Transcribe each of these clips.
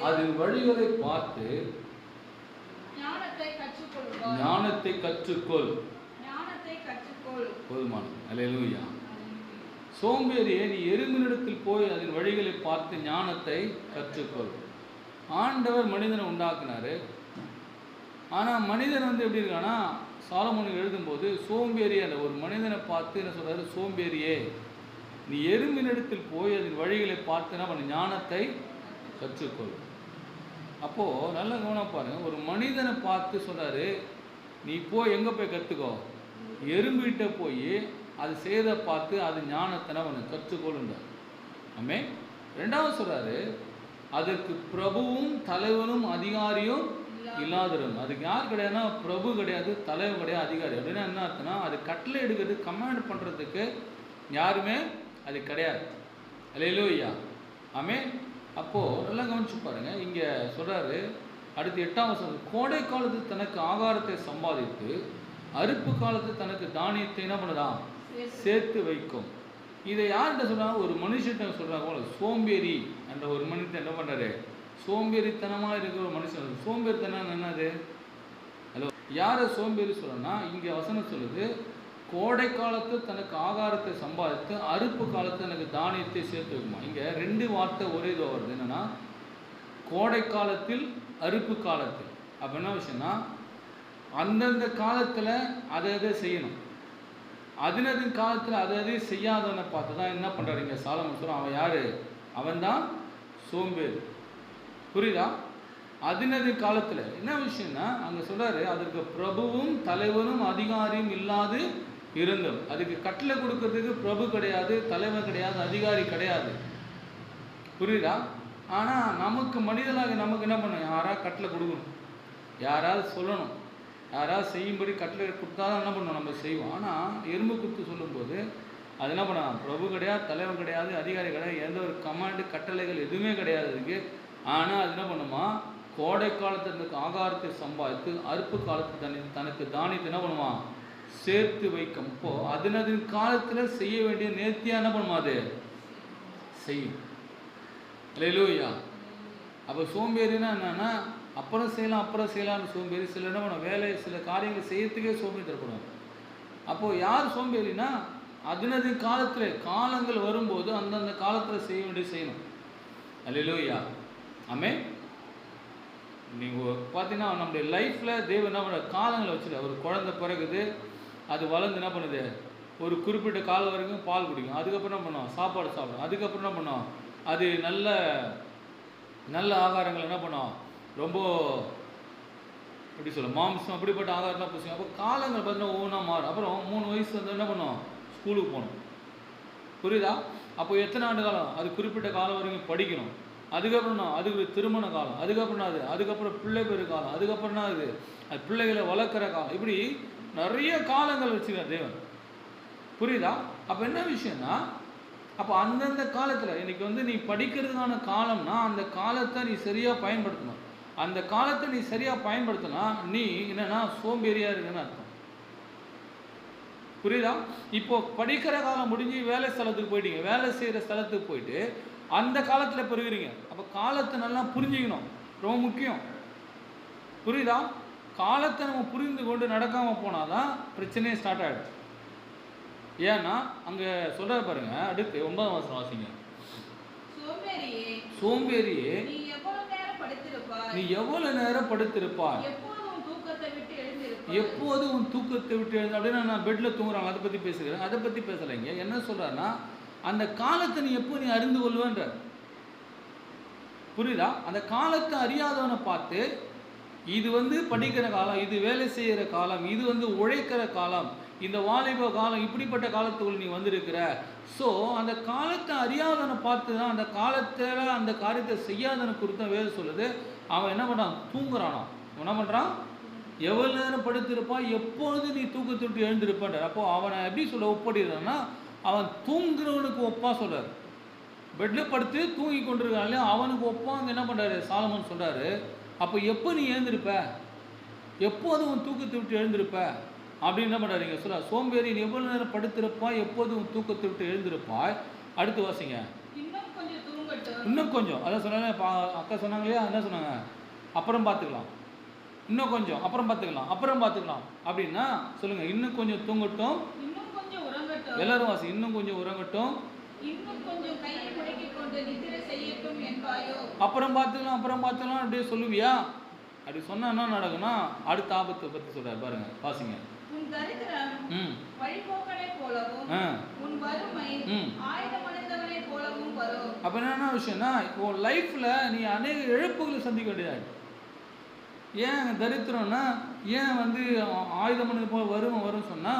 அதன் வழிகளை பார்த்து ஞானத்தை கற்றுக்கொள். போதுமான. அல்லேலூயா. சோம்பேறியே, நீ எறும்பினிடத்தில் போய் அதன் வழிகளை பார்த்து ஞானத்தை கற்றுக்கொள். ஆண்டவர் மனிதனை உண்டாக்குனாரு. ஆனால் மனிதன் எப்படி இருக்கானா, சாலமோன் எழுதும்போது சோம்பேறியே அந்த ஒரு மனிதனை பார்த்து என்ன சொல்றாரு, சோம்பேறியே நீ எறும்பினிடத்தில் போய் அதன் வழிகளை பார்த்து என்ன பண்ண, ஞானத்தை கற்றுக்கொள். அப்போது நல்ல கவனம் பாருங்க, ஒரு மனிதனை பார்த்து சொல்றாரு, நீ போய் எங்கே போய் கற்றுக்கோ, எறும்பிட்ட போய் அது செய்த பார்த்து அது ஞானத்தை அவனை கற்றுக்கொள்ளுண்டார். ஆமே. ரெண்டாவது சொல்றாரு, அதற்கு பிரபுவும் தலைவனும் அதிகாரியும் இல்லாதவரும். அதுக்கு யார் கிடையாதுன்னா, பிரபு கிடையாது, தலைவன் கிடையாது, அதிகாரி. அப்படின்னா என்ன அர்த்தம்னா, அது கட்டளை எடுக்கிறது, கமாண்ட் பண்ணுறதுக்கு யாருமே அது கிடையாது. அல்லேலூயா. ஆமே. அப்போது நல்லா கவனிச்சு பாருங்க, இங்கே சொல்கிறாரு அடுத்து 8ஆம் வசனம், கோடை காலத்து தனக்கு ஆகாரத்தை சம்பாதித்து அறுப்பு காலத்து தனக்கு தானியத்தை என்ன பண்ணுதான், சேர்த்து வைக்கும். இதை யார்கிட்ட சொல்கிறாங்க, ஒரு மனுஷன் சொல்கிறாங்க. சோம்பேறி என்ற ஒரு மனிதன் என்ன பண்ணுறாரு, சோம்பேறித்தனமாக இருக்கிற ஒரு மனுஷன். சோம்பேறித்தனம் என்னது? ஹலோ, யாரை சோம்பேறி சொல்லணும்னா, இங்கே வசனம் சொல்லுது, கோடை காலத்து தனக்கு ஆகாரத்தை சம்பாதித்து அறுப்பு காலத்து எனக்கு தானியத்தை சேர்த்து வைக்குமா. இங்கே 2 வார்த்தை ஒரே இது வருது. என்னென்னா, கோடை காலத்தில் அறுப்பு காலத்தில். அப்போ என்ன விஷயம்னா, அந்தந்த காலத்தில் அதை செய்யணும், அதினது காலத்தில் அதை செய்யாதவனை பார்த்து தான் என்ன பண்ணுறாரு இங்கே சாலமோன் சொல்கிறான், அவன் யார், அவன்தான் சோம்பேறி. புரியுதா? அதினது காலத்தில் என்ன விஷயம்னா, அங்கே சொல்கிறாரு, அதற்கு பிரபுவும் தலைவனும் அதிகாரியும் இல்லாது இருந்தோம். அதுக்கு கட்டளை கொடுக்கறதுக்கு பிரபு கிடையாது, தலைவன் கிடையாது, அதிகாரி கிடையாது. புரியுதா? ஆனால் நமக்கு மனிதனாக நமக்கு என்ன பண்ணணும், யாராவது கட்டளை கொடுக்கணும், யாராவது சொல்லணும், யாராவது செய்யும்படி கட்டளை கொடுத்தா தான் என்ன பண்ணணும், நம்ம செய்வோம். ஆனால் எறும்பு கொடுத்து சொல்லும்போது அது என்ன பண்ணலாம், பிரபு கிடையாது, தலைவன் கிடையாது, அதிகாரி கிடையாது, எந்த ஒரு கமாண்டு கட்டளைகள் எதுவுமே கிடையாது அதுக்கு. ஆனால் அது என்ன பண்ணுமா, கோடை காலத்திற்கு ஆகாரத்தை சம்பாதித்து அறுப்பு காலத்து தனக்கு தானியத்தை என்ன பண்ணுவான், சேர்த்து வைக்கும். இப்போது அதனது காலத்தில் செய்ய வேண்டிய நேர்த்தியாக என்ன பண்ணுமா, அது செய்யும். அல்லேலூயா. அப்போ சோம்பேறினா என்னன்னா, அப்புறம் செய்யலாம்னு சோம்பேறி. சில என்ன பண்ணும், வேலை சில காரியங்கள் செய்யறதுக்கே சோம்பேறி தரப்படும். அப்போது யார் சோம்பேறினா, அதனது காலத்தில் காலங்கள் வரும்போது அந்தந்த காலத்தில் செய்ய வேண்டிய செய்யணும். அல்லேலூயா. ஆமே. நீங்கள் பார்த்தீங்கன்னா நம்முடைய லைஃப்பில் தேவன் என்ன பண்ணுற, காலங்களை வச்சுட்டு, ஒரு குழந்தை பிறகுது, அது வளர்ந்து என்ன பண்ணுது, ஒரு குறிப்பிட்ட காலம் வரைக்கும் பால் குடிக்கும், அதுக்கப்புறம் என்ன பண்ணும், சாப்பாடு சாப்பிடும், அதுக்கப்புறம் என்ன பண்ணும், அது நல்ல நல்ல ஆகாரங்கள் என்ன பண்ணும், ரொம்ப எப்படி சொல்ல, மாம்சம் அப்படிப்பட்ட ஆகாரம்லாம் பூசிக்கும். அப்போ காலங்கள் பார்த்தீங்கன்னா ஒவ்வொன்றா மாறும். அப்புறம் 3 வயசு வந்து என்ன பண்ணும், ஸ்கூலுக்கு போகணும். புரியுதா? அப்போ எத்தனை ஆண்டு காலம், அது குறிப்பிட்ட காலம் வரைக்கும் படிக்கணும், அதுக்கப்புறம் அதுக்கு திருமண காலம், அதுக்கப்புறம் பிள்ளை பேரு காலம், அதுக்கப்புறம் அது பிள்ளைகளை வளர்க்குற காலம், இப்படி நிறைய காலங்கள் வச்சுருக்கார் தேவன். புரியுதா? அப்போ என்ன விஷயம்னா, அப்போ அந்தந்த காலத்தில் இன்றைக்கி வந்து நீ படிக்கிறதுக்கான காலம்னா அந்த காலத்தை நீ சரியாக பயன்படுத்தணும். அந்த காலத்தை நீ சரியாக பயன்படுத்தினா நீ என்னென்னா சோம்பேறியாக இருக்குன்னு அர்த்தம். புரியுதா? இப்போது படிக்கிற காலம் முடிஞ்சு வேலை ஸ்தலத்துக்கு போயிட்டீங்க, வேலை செய்கிற ஸ்தலத்துக்கு போயிட்டு அந்த காலத்தில் பெறுகிறீங்க. அப்போ காலத்தை நல்லா புரிஞ்சுக்கணும், ரொம்ப முக்கியம். புரியுதா? காலத்தை நம்ம புரிந்து கொண்டு நடக்காமல் போனால் தான் பிரச்சனையே ஸ்டார்ட் ஆகிடும். ஏன்னா அங்கே சொல்கிற பாருங்க, அடுத்து 9ஆம் வசனம் வாசிங்க. சோம்பேறியே நீ எவ்வளவு நேரம் படுத்திருப்பாய், எப்போது உன் தூக்கத்தை விட்டு எழுந்து. அப்படின்னா நான் பெட்டில் தூங்குறாங்க, அதை பற்றி பேசுகிறேன், அதை பற்றி பேசலைங்க. என்ன சொல்கிறாருன்னா, அந்த காலத்தை நீ எப்போ நீ அறிந்து கொள்வேன்ற. புரியுதா? அந்த காலத்தை அறியாதவனை பார்த்து, இது வந்து படிக்கிற காலம், இது வேலை செய்கிற காலம், இது வந்து உழைக்கிற காலம், இந்த வாலிப காலம், இப்படிப்பட்ட காலத்துக்குள் நீ வந்திருக்கிற. ஸோ அந்த காலத்தை அறியாதவனை பார்த்து தான் அந்த காலத்தில் அந்த காரியத்தை செய்யாதவனை குறித்த வேறு சொல்லுது. அவன் என்ன பண்ணுறான், தூங்குறானா. என்ன பண்ணுறான், எவ்வளோ நேரம் படுத்திருப்பான், எப்பொழுது நீ தூக்கத்தை விட்டு எழுந்திருப்பான்ற. அப்போது அவனை எப்படி சொல்ல ஒப்படிறான்னா, அவன் தூங்குறவனுக்கு ஒப்பா சொல்கிறார். பெட்டில் படுத்து தூங்கி கொண்டிருக்கான் இல்லையா, அவனுக்கு ஒப்பாங்க என்ன பண்ணுறாரு சாலமோன் சொல்கிறாரு. அப்போ எப்போ நீ எழுந்திருப்ப, எப்போது உன் தூக்கத்தை விட்டு எழுந்திருப்ப அப்படின்னு என்ன பண்ணுறாரு இங்கே சொல்ல. சோம்பேறி நீ எவ்வளோ நேரம் படுத்திருப்பாய், எப்போது உன் தூக்கத்தை விட்டு எழுந்திருப்பாய். அடுத்து வாசிங்க. இன்னும் கொஞ்சம், அதான் சொன்னாங்க அக்கா சொன்னாங்க இல்லையா, என்ன சொன்னாங்க, அப்புறம் பார்த்துக்கலாம், இன்னும் கொஞ்சம் அப்புறம் பார்த்துக்கலாம், அப்புறம் பார்த்துக்கலாம் அப்படின்னா சொல்லுங்க, இன்னும் கொஞ்சம் தூங்கட்டும், இன்னும் கொஞ்சம் உறங்கட்டும், எல்லாரும் வாசி, இன்னும் கொஞ்சம் உறங்கட்டும், இன்னும் கொஞ்சம் கையை முடக்கிக் கொண்டு நித்திரை செய்யட்டும் என்பாயோ. அப்புறம் பார்த்துக்கலாம் அப்புறம் பார்த்துக்கலாம் அப்படியே சொல்லுவியா? அப்படி சொன்னா என்ன நடக்கும்னா அடுத்த ஆபத்தை பற்றி சொல்றாரு பாருங்க, வாசிங்க. உன் தரித்திரம் வழிபோக்கனை போலவும் உன் வறுமை ஆயுதமடைந்தவனை போலவும் வரும். அப்ப என்ன விஷயம்னா, உன் லைஃப்ல நீ அநேக இழப்புகளை சந்திக்க வேண்டியது. ஏன் தரித்திரம்னா, ஏன் வந்து ஆயுதமடைந்து போல வரும் சொன்னா,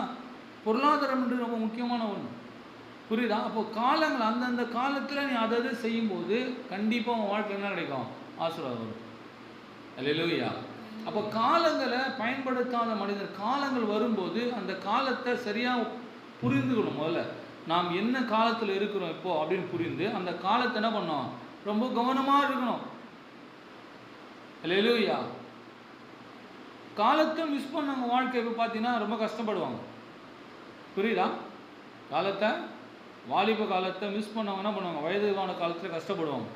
பொருளாதாரம் என்று ரொம்ப முக்கியமான ஒன்று, புரியுதா? அப்போ காலங்கள் அந்தந்த காலத்தில் நீ அதை செய்யும்போது கண்டிப்பாக உன் வாழ்க்கை என்ன கிடைக்கும், ஆசீர்வாதம் வரும். அல்லேலூயா. அப்போ காலங்களை பயன்படுத்தாத மனிதர், காலங்கள் வரும்போது அந்த காலத்தை சரியாக புரிந்துக்கணும். முதல்ல நாம் என்ன காலத்தில் இருக்கிறோம் இப்போ அப்படின்னு புரிந்து அந்த காலத்தை என்ன பண்ணோம், ரொம்ப கவனமாக இருக்கணும். அல்லேலூயா. காலத்தை மிஸ் பண்ணவங்க வாழ்க்கை இப்போ பார்த்தீங்கன்னா ரொம்ப கஷ்டப்படுவாங்க, புரியுதா? காலத்தை, வாலிப காலத்தை மிஸ் பண்ணவங்க என்ன பண்ணுவாங்க, வயதுவான காலத்தில் கஷ்டப்படுவாங்க.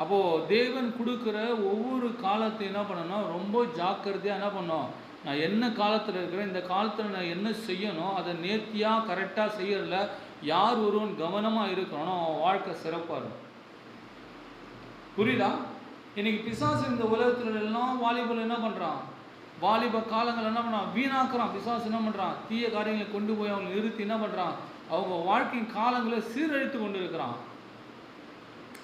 அப்போது தேவன் கொடுக்குற ஒவ்வொரு காலத்தையும் என்ன பண்ணணும், ரொம்ப ஜாக்கிரதையாக என்ன பண்ணணும், நான் என்ன காலத்தில் இருக்கிறேன், இந்த காலத்தில் நான் என்ன செய்யணும், அதை நேர்த்தியாக கரெக்டாக செய்யறதில்ல யார் ஒருவன் கவனமாக இருக்கணும், அவன் வாழ்க்கை சிறப்பாக இருக்கும். புரியுதா? இன்னைக்கு பிசாசு இந்த உலகத்தில் எல்லாம் வாலிபல் என்ன பண்ணுறான், வாலிப காலங்கள் என்ன பண்ணுறான், வீணாக்குறான். பிசாசு என்ன பண்ணுறான், தீய காரியங்களை கொண்டு போய் அவங்க நிறுத்தி என்ன பண்ணுறான், அவங்க வாழ்க்கையின் காலங்களை சீரழித்து கொண்டு இருக்கிறான்.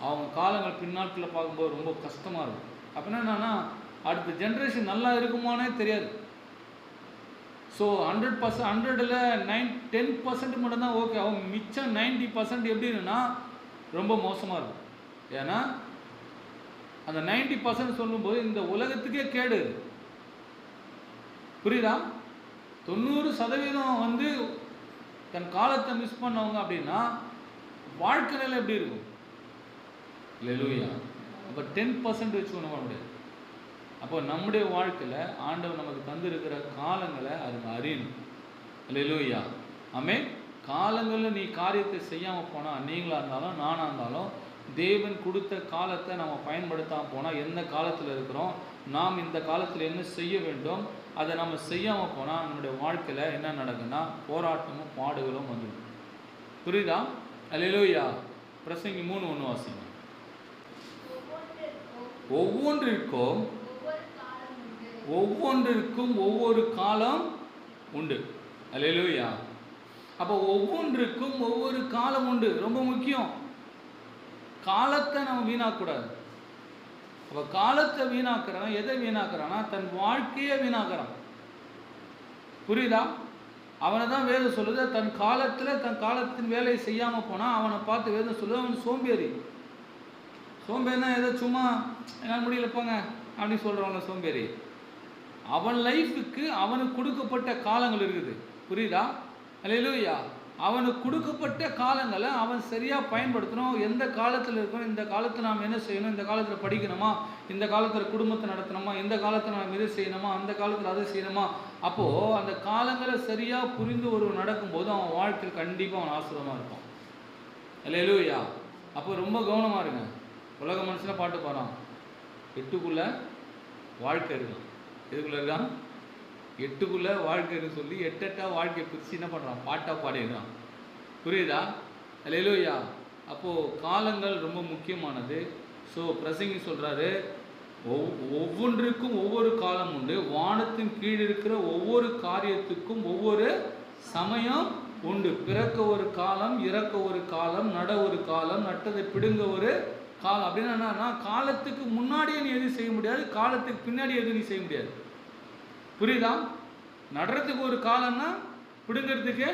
அவங்க காலங்கள் பின்னாட்களில் பார்க்கும்போது ரொம்ப கஷ்டமாக இருக்கும். அப்படின்னா என்னன்னா, அடுத்த ஜென்ரேஷன் நல்லா இருக்குமானே தெரியாது. ஸோ 100%, 10% மட்டும்தான் ஓகே, அவங்க மிச்சம் 90% எப்படி இருக்குன்னா ரொம்ப மோசமாக இருக்கும். ஏன்னா அந்த 90% சொல்லும்போது இந்த உலகத்துக்கே கேடு, புரியுதா? 90% வந்து தன் காலத்தை மிஸ் பண்ணவங்க அப்படின்னா வாழ்க்கை நிலை எப்படி இருக்கும்? அல்லேலூயா. அப்போ 10% வச்சு ஒன்று பண்ண முடியாது. அப்போ நம்முடைய வாழ்க்கையில் ஆண்டவர் நமக்கு தந்திருக்கிற காலங்களை அதுங்க அறியணும். அல்லேலூயா. ஆமென். காலங்களில் நீ காரியத்தை செய்யாமல் போனால், நீங்களாக இருந்தாலும் நானாக இருந்தாலும் தேவன் கொடுத்த காலத்தை நம்ம பயன்படுத்தாமல் போனால், எந்த காலத்தில் இருக்கிறோம், நாம் இந்த காலத்தில் என்ன செய்ய வேண்டும், அதை நம்ம செய்யாமல் போனால் நம்முடைய வாழ்க்கையில் என்ன நடக்குன்னா போராட்டமும் பாடுகளும் வந்துடும். புரியுதா? அல்லேலூயா. பிரசங்கி 3:1 வாசிங்க. ஒவ்வொன்றிற்கும் ஒவ்வொரு காலம் உண்டு. அல்லேலூயா. அப்போ ஒவ்வொன்றுக்கும் ஒவ்வொரு காலம் உண்டு, ரொம்ப முக்கியம். காலத்தை நம்ம வீணாக்கக்கூடாது. அப்போ காலத்தை வீணாக்குறவன் எதை வீணாக்குறான்னா தன் வாழ்க்கையை வீணாக்குறான். புரியுதா? அவனை தான் வேதம் சொல்லுது, தன் காலத்தில் தன் காலத்தின் வேலையை செய்யாமல் போனால் அவனை பார்த்து வேதம் சொல்லுது அவன் சோம்பேறி. சோம்பேறினா ஏதோ சும்மா என்னால் முடியலப்பாங்க அப்படின்னு சொல்கிறவங்க சோம்பேறி. அவன் லைஃபுக்கு அவனுக்கு கொடுக்கப்பட்ட காலங்கள் இருக்குது, புரியுதா? அல்லேலூயா. அவனுக்கு கொடுக்கப்பட்ட காலங்களை அவன் சரியாக பயன்படுத்தணும். எந்த காலத்தில் இருக்கணும், இந்த காலத்தில் நாம் என்ன செய்யணும், இந்த காலத்தில் படிக்கணுமா, இந்த காலத்தில் குடும்பத்தை நடத்தணுமா, இந்த காலத்தில் நாம் இதை செய்யணுமா, அந்த காலத்தில் அதை செய்யணுமா. அப்போது அந்த காலங்களை சரியாக புரிந்து ஒருவர் நடக்கும்போது அவன் வாழ்க்கையில் கண்டிப்பாக அவன் ஆசீர்வாதமாக இருப்பான். அல்லேலூயா. அப்போ ரொம்ப கவனமாக இருங்க. உலக மனுஷனை பாட்டு பாடுறான், 8க்குள்ளே வாழ்க்கை இருக்கான். எதுக்குள்ளே இருக்கான்? 8க்குள்ளே வாழ்க்கை இருக்குன்னு சொல்லி 8 வாழ்க்கையை பிரித்து என்ன பண்ணுறான், பாட்டாக பாடிடுறான். புரியுதா? அல்லேலூயா. அப்போது காலங்கள் ரொம்ப முக்கியமானது. ஸோ பிரசங்கி சொல்கிறாரு, ஒவ்வொன்றுக்கும் ஒவ்வொரு காலம் உண்டு, வானத்தின் கீழ் இருக்கிற ஒவ்வொரு காரியத்துக்கும் ஒவ்வொரு சமயம் உண்டு. பிறக்க ஒரு காலம், இறக்க ஒரு காலம், நட ஒரு காலம், நட்டதை பிடுங்க ஒரு காலம். அப்படின்னா என்னன்னா, காலத்துக்கு முன்னாடியே நீ எதுவும் செய்ய முடியாது, காலத்துக்கு பின்னாடி எதுவும் நீ செய்ய முடியாது. புரியுதா? நடுறதுக்கு ஒரு காலம்னா பிடுங்கிறதுக்கு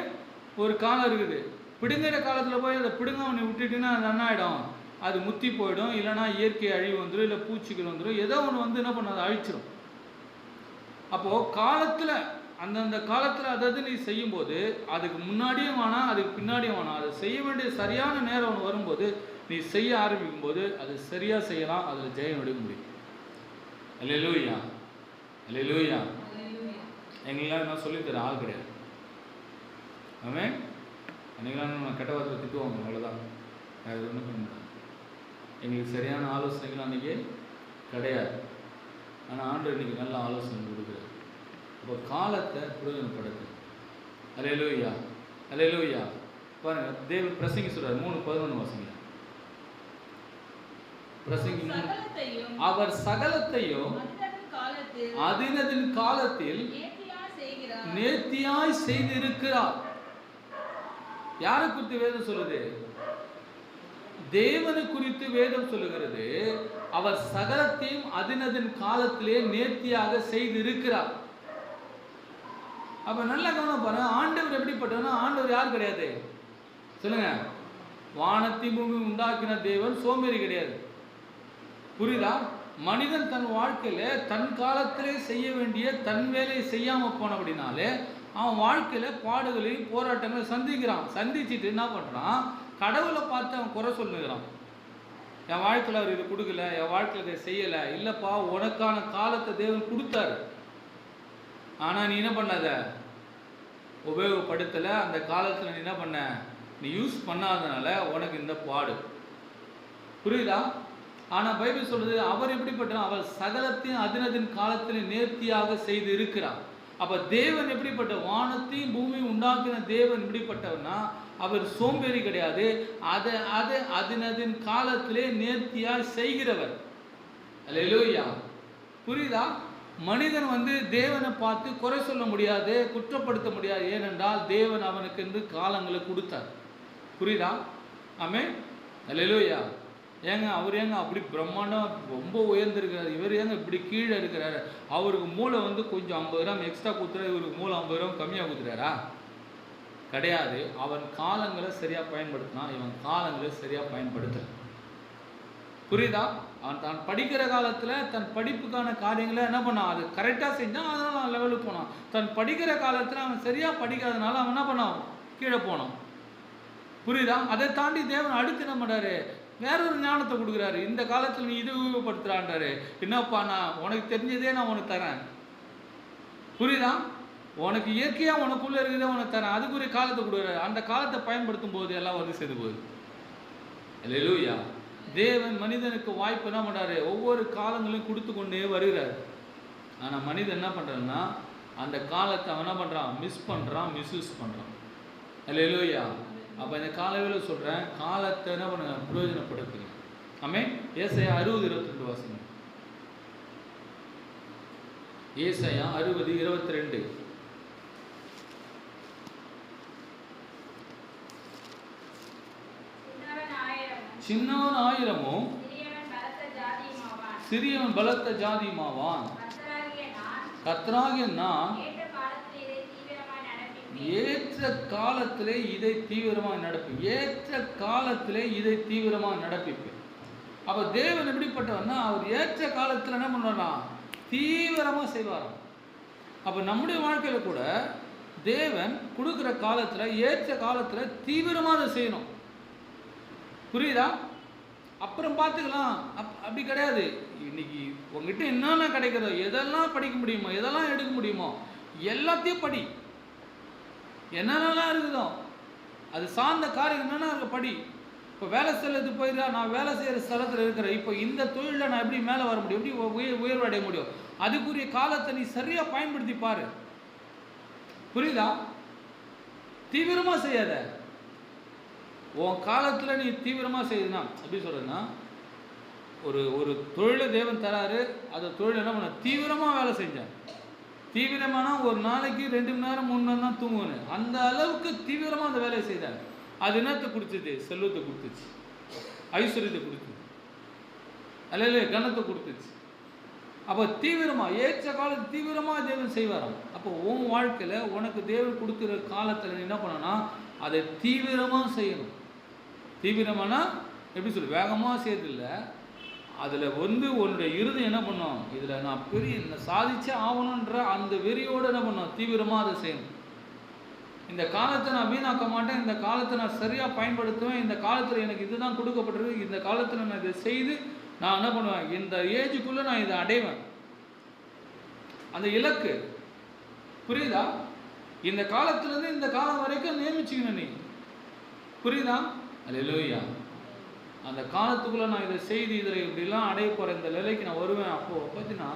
ஒரு காலம் இருக்குது. பிடுங்கிற காலத்தில் போய் அதை பிடுங்காம நீ விட்டுட்டீங்கன்னா அது என்ன ஆகிடும், அது முத்தி போயிடும், இல்லைனா இயற்கை அழிவு வந்துடும், இல்லை பூச்சிகள் வந்துடும், ஏதோ ஒன்று வந்து என்ன பண்ண அதை அழிச்சிடும். அப்போது காலத்தில் அந்தந்த காலத்தில் அதாவது நீ செய்யும்போது அதுக்கு முன்னாடியும் வேணாம் அதுக்கு பின்னாடியும் வேணாம், அதை செய்ய வேண்டிய சரியான நேரம் ஒன்று வரும்போது நீ செய்ய ஆரம்பிக்கும் போது அது சரியாக செய்யலாம், அதில் ஜெயம் எடுக்க முடியும். அல்லேலூயா. அல்லேலூயா. எங்களாம் என்ன சொல்லித்தர ஆள் கிடையாது. ஆமென். அன்றைக்கெல்லாம் நம்ம கெட்ட வார்த்தை திட்டுவாங்க, அவ்வளோதான். அது ஒன்றும் பண்ண முடியாது. எங்களுக்கு சரியான ஆலோசனைகள் அன்றைக்கி கிடையாது. ஆனால் ஆண்டவர் இன்றைக்கி நல்ல ஆலோசனை கொடுக்குறாரு. அப்போ காலத்தை பிரயோஜனப்படுத்து. அல்லேலூயா, அல்லேலூயா. பாருங்கள், தேவன் பிரசங்கி சொல்கிறார் 3:11 வாசிங்க. பிரசங்கி அவர் சகலத்தையும் அதினதின் காலத்தில் நேர்த்தியாய் செய்திருக்கிறார். யாரை குறித்து வேதம் சொல்லுது? தேவனை குறித்து வேதம் சொல்லுகிறது. அவர் சகலத்தையும் அதினதின் காலத்திலே நேர்த்தியாக செய்திருக்கிறார். அப்ப நல்ல கவனம் பாருங்க. ஆண்டவர் எப்படிப்பட்டவனா? ஆண்டவர் யார் கிடையாது சொல்லுங்க. வானத்தை பூமி உண்டாக்கின தேவன் சோம்பேறி கிடையாது. புரியுதா? மனிதன் தன் வாழ்க்கையில தன் காலத்திலே செய்ய வேண்டிய தன் வேலையை செய்யாம போனபடினாலே அவன் வாழ்க்கையில பாடுகளையும் போராட்டங்களையும் சந்திக்கிறான். சந்திச்சுட்டு என்ன பண்றான்? கடவுளை பார்த்து அவன் குறை சொல்லுகிறான். என் வாழ்க்கையில் அவர் இது கொடுக்கல, என் வாழ்க்கையில் இதை செய்யலை. இல்லைப்பா, உனக்கான காலத்தை தேவன் கொடுத்தாரு. ஆனால் நீ என்ன பண்ணாத? உபயோகப்படுத்தலை. அந்த காலத்தில் நீ என்ன பண்ண? நீ யூஸ் பண்ணாதனால உனக்கு இந்த பாடு. புரியுதா? ஆனால் பைபிள் சொல்றது அவர் எப்படிப்பட்ட? அவர் சகலத்தையும் அதினதின் காலத்தில் நேர்த்தியாக செய்து இருக்கிறார். அப்போ தேவன் எப்படிப்பட்ட? வானத்தையும் பூமியும் உண்டாக்கின தேவன் எப்படிப்பட்டவர்னா அவர் சோம்பேறி கிடையாது. அதை அதினதின் காலத்திலே நேர்த்தியாக செய்கிறவர். அல்லேலூயா. புரியுதா? மனிதன் தேவனை பார்த்து குறை சொல்ல முடியாது, குற்றப்படுத்த முடியாது. ஏனென்றால் தேவன் அவனுக்கு என்று காலங்களை கொடுத்தார். புரியுதா? ஆமென். அல்லேலூயா. ஏங்க அவர் ஏங்க அப்படி பிரம்மாண்டம் ரொம்ப உயர்ந்திருக்கிறார், இவர் ஏங்க இப்படி கீழே இருக்கிறாரு? அவருக்கு மூளை கொஞ்சம் 50 கிராம் எக்ஸ்ட்ரா கொடுத்துறாரு, இவருக்கு மூளை 50 கிராம் கம்மியாக கொடுத்துறாரா? கிடையாது. அவன் காலங்களை சரியாக பயன்படுத்தினான், இவன் காலங்களை சரியாக பயன்படுத்தலை. புரியுதா? அவன் தான் படிக்கிற காலத்தில் தன் படிப்புக்கான காரியங்களை என்ன பண்ணான்? அது கரெக்டாக செஞ்சான், அதனால் அவன் லெவலுக்கு போனான். தன் படிக்கிற காலத்தில் அவன் சரியாக படிக்காதனால அவன் என்ன பண்ணான்? கீழே போனான். புரியுதா? அதை தாண்டி தேவன் அடுத்து என்ன பண்ணுறாரு? வேறொரு ஞானத்தை கொடுக்குறாரு. இந்த காலத்தில் நீ இது உபயோகப்படுத்துகிறான்றாரு. என்னப்பா, நான் உனக்கு தெரிஞ்சதே நான் உனக்கு தரேன். புரியுதா? உனக்கு இயற்கையாக உனக்குள்ளே இருக்கிறதே உனக்கு தரேன். அதுக்குரிய காலத்தை கொடுக்குறாரு. அந்த காலத்தை பயன்படுத்தும் போது எல்லாம் செய்து போகுது. அல்லேலூயா. தேவன் மனிதனுக்கு வாய்ப்பு என்ன பண்ணுறாரு? ஒவ்வொரு காலங்களையும் கொடுத்து கொண்டே வருகிறார். ஆனால் மனிதன் என்ன பண்ணுறான்னா அந்த காலத்தை அவன் என்ன பண்ணுறான்? மிஸ் பண்ணுறான், மிஸ்யூஸ் பண்ணுறான். அல்லேலூயா. அப்போ இந்த காலவில் சொல்கிறேன், காலத்தை என்ன பண்ண? பிரயோஜனப்படுத்துங்க. ஆமென். ஏசாயா 60:22 வாசிங்க. ஏசாயா 60:22. சின்னவன் ஆயிரமும் சிறியவன் பலத்த ஜாதியுமாவான். கர்த்தராகிய நான் ஏற்ற காலத்திலே இதை தீவிரமாக நடப்பேன். ஏற்ற காலத்திலே இதை தீவிரமாக நடப்பிப்பேன். அப்போ தேவன் எப்படிப்பட்டவன்னா அவர் ஏற்ற காலத்தில் என்ன பண்ணுவாரா? தீவிரமாக செய்வாராம். அப்போ நம்முடைய வாழ்க்கையில் கூட தேவன் கொடுக்குற காலத்தில் ஏற்ற காலத்தில் தீவிரமாக அதை செய்யணும். புரியுதா? அப்புறம் பார்த்துக்கலாம் அப்படி கிடையாது. இன்னைக்கு உங்ககிட்ட என்னென்ன கிடைக்கிறதோ, எதெல்லாம் படிக்க முடியுமோ, எதெல்லாம் எடுக்க முடியுமோ எல்லாத்தையும் படி. என்னென்னலாம் இருக்குதோ அது சார்ந்த காரியம் என்னென்ன இருக்க படி. இப்போ வேலை ஸ்தலத்துக்கு போயிடா, நான் வேலை செய்கிற ஸ்தலத்தில் இருக்கிறேன். இப்போ இந்த தொழிலில் நான் எப்படி மேலே வர முடியும், எப்படி உயர்வு அடைய முடியும்? அதுக்குரிய காலத்தை நீ சரியாக பயன்படுத்தி பாரு. புரியுதா? தீவிரமாக செய்யாத. உன் காலத்தில் நீ தீவிரமாக செய்யுதுன்னா எப்படி சொல்கிறேன்னா, ஒரு தொழிலை தேவன் தராரு, அந்த தொழில் என்ன பண்ண? தீவிரமாக வேலை செஞ்சேன். தீவிரமானா ஒரு நாளைக்கு 2 மணி நேரம் 3 மணி நேரம் தான் தூங்குவேன். அந்த அளவுக்கு தீவிரமாக அந்த வேலையை செய்தார். அது என்னத்தை கொடுத்துச்சு? செல்வத்தை கொடுத்துச்சு, ஐஸ்வர்யத்தை கொடுத்துச்சு, அல்ல கனத்தை கொடுத்துச்சு. அப்போ தீவிரமாக ஏற்ற காலத்து தீவிரமாக தேவன் செய்வாராம். அப்போ உன் வாழ்க்கையில் உனக்கு தேவன் கொடுக்குற காலத்தில் என்ன பண்ணனா அதை தீவிரமாக செய்யணும். தீவிரமானா எப்படி சொல்லு? வேகமாக செய்யறதில்லை. அதில் உன்னுடைய இருதயம் என்ன பண்ணும்? இதில் நான் சாதிச்சே ஆகணுன்ற அந்த வெறியோடு என்ன பண்ணும்? தீவிரமாக அதை செய்யணும். இந்த காலத்தை நான் வீணாக்க மாட்டேன், இந்த காலத்தை நான் சரியாக பயன்படுத்துவேன், இந்த காலத்தில் எனக்கு இதுதான் கொடுக்கப்பட்டிருக்கு, இந்த காலத்தில் நான் இதை செய்து நான் என்ன பண்ணுவேன்? இந்த ஏஜுக்குள்ளே நான் இதை அடைவேன். அந்த இலக்கு புரியுதா? இந்த காலத்துலேருந்து இந்த காலம் வரைக்கும் நியமிச்சுக்கணும் நீ. புரியுதா? அல்லேலூயா. அந்த காலத்துக்குள்ளே நான் இதை செய்து இதில் இப்படிலாம் அடைய போகிற இந்த நிலைக்கு நான் வருவேன். அப்போது பார்த்தீங்கன்னா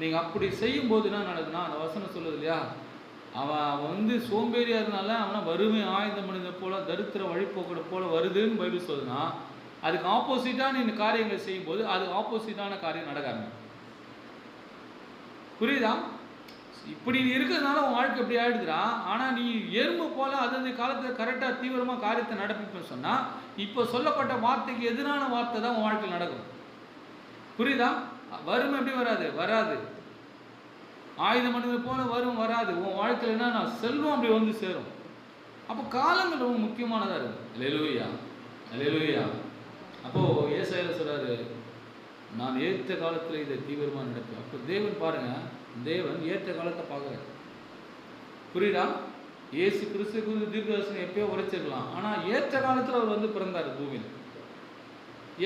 நீங்கள் அப்படி செய்யும்போது என்ன நடக்குதுன்னா, அந்த வசனம் சொல்லுது இல்லையா, அவன் சோம்பேறியாக இருந்தால அவனை வறுமை ஆயுத மனித போல தரித்திர வழிபோக்கட போல வருதுன்னு பைபிள் சொல்லுதுன்னா, அதுக்கு ஆப்போசிட்டாக நீ இந்த காரியங்களை செய்யும்போது அதுக்கு ஆப்போசிட்டான காரியம் நடக்காது. புரியுதா? இப்படி நீ இருக்கிறதுனால உன் வாழ்க்கை எப்படி ஆகிடுதுடா. ஆனால் நீ எறும்பு போல அந்த காலத்தில் கரெக்டாக தீவிரமாக காரியத்தை நடப்பிப்பேன்னு சொன்னால், இப்போ சொல்லப்பட்ட வார்த்தைக்கு எதிரான வார்த்தை தான் உன் வாழ்க்கையில் நடக்கும். புரியுதா? வறுமை எப்படி வராது. ஆயுதம் மனிதனை போல வராது. உன் வாழ்க்கையில் என்ன செல்வம் அப்படி வந்து சேரும். அப்போ காலங்கள் ரொம்ப முக்கியமானதாக இருக்கும். அல்லேலூயா. அப்போது ஏசாயா சொல்கிறாரு, நான் ஏற்ற காலத்தில் இதை தீவிரமாக நடப்பேன். அப்போ தேவன் பாருங்கள், தேவன் ஏற்ற காலத்தை பார்க்குறாரு. புரியுதா? இயேசு கிறிஸ்து குறித்து தீர்க்கதரிசனம் எப்பயோ உரைச்சிருக்கலாம். ஆனால் ஏற்ற காலத்தில் அவர் பிறந்தார் பூமியில்.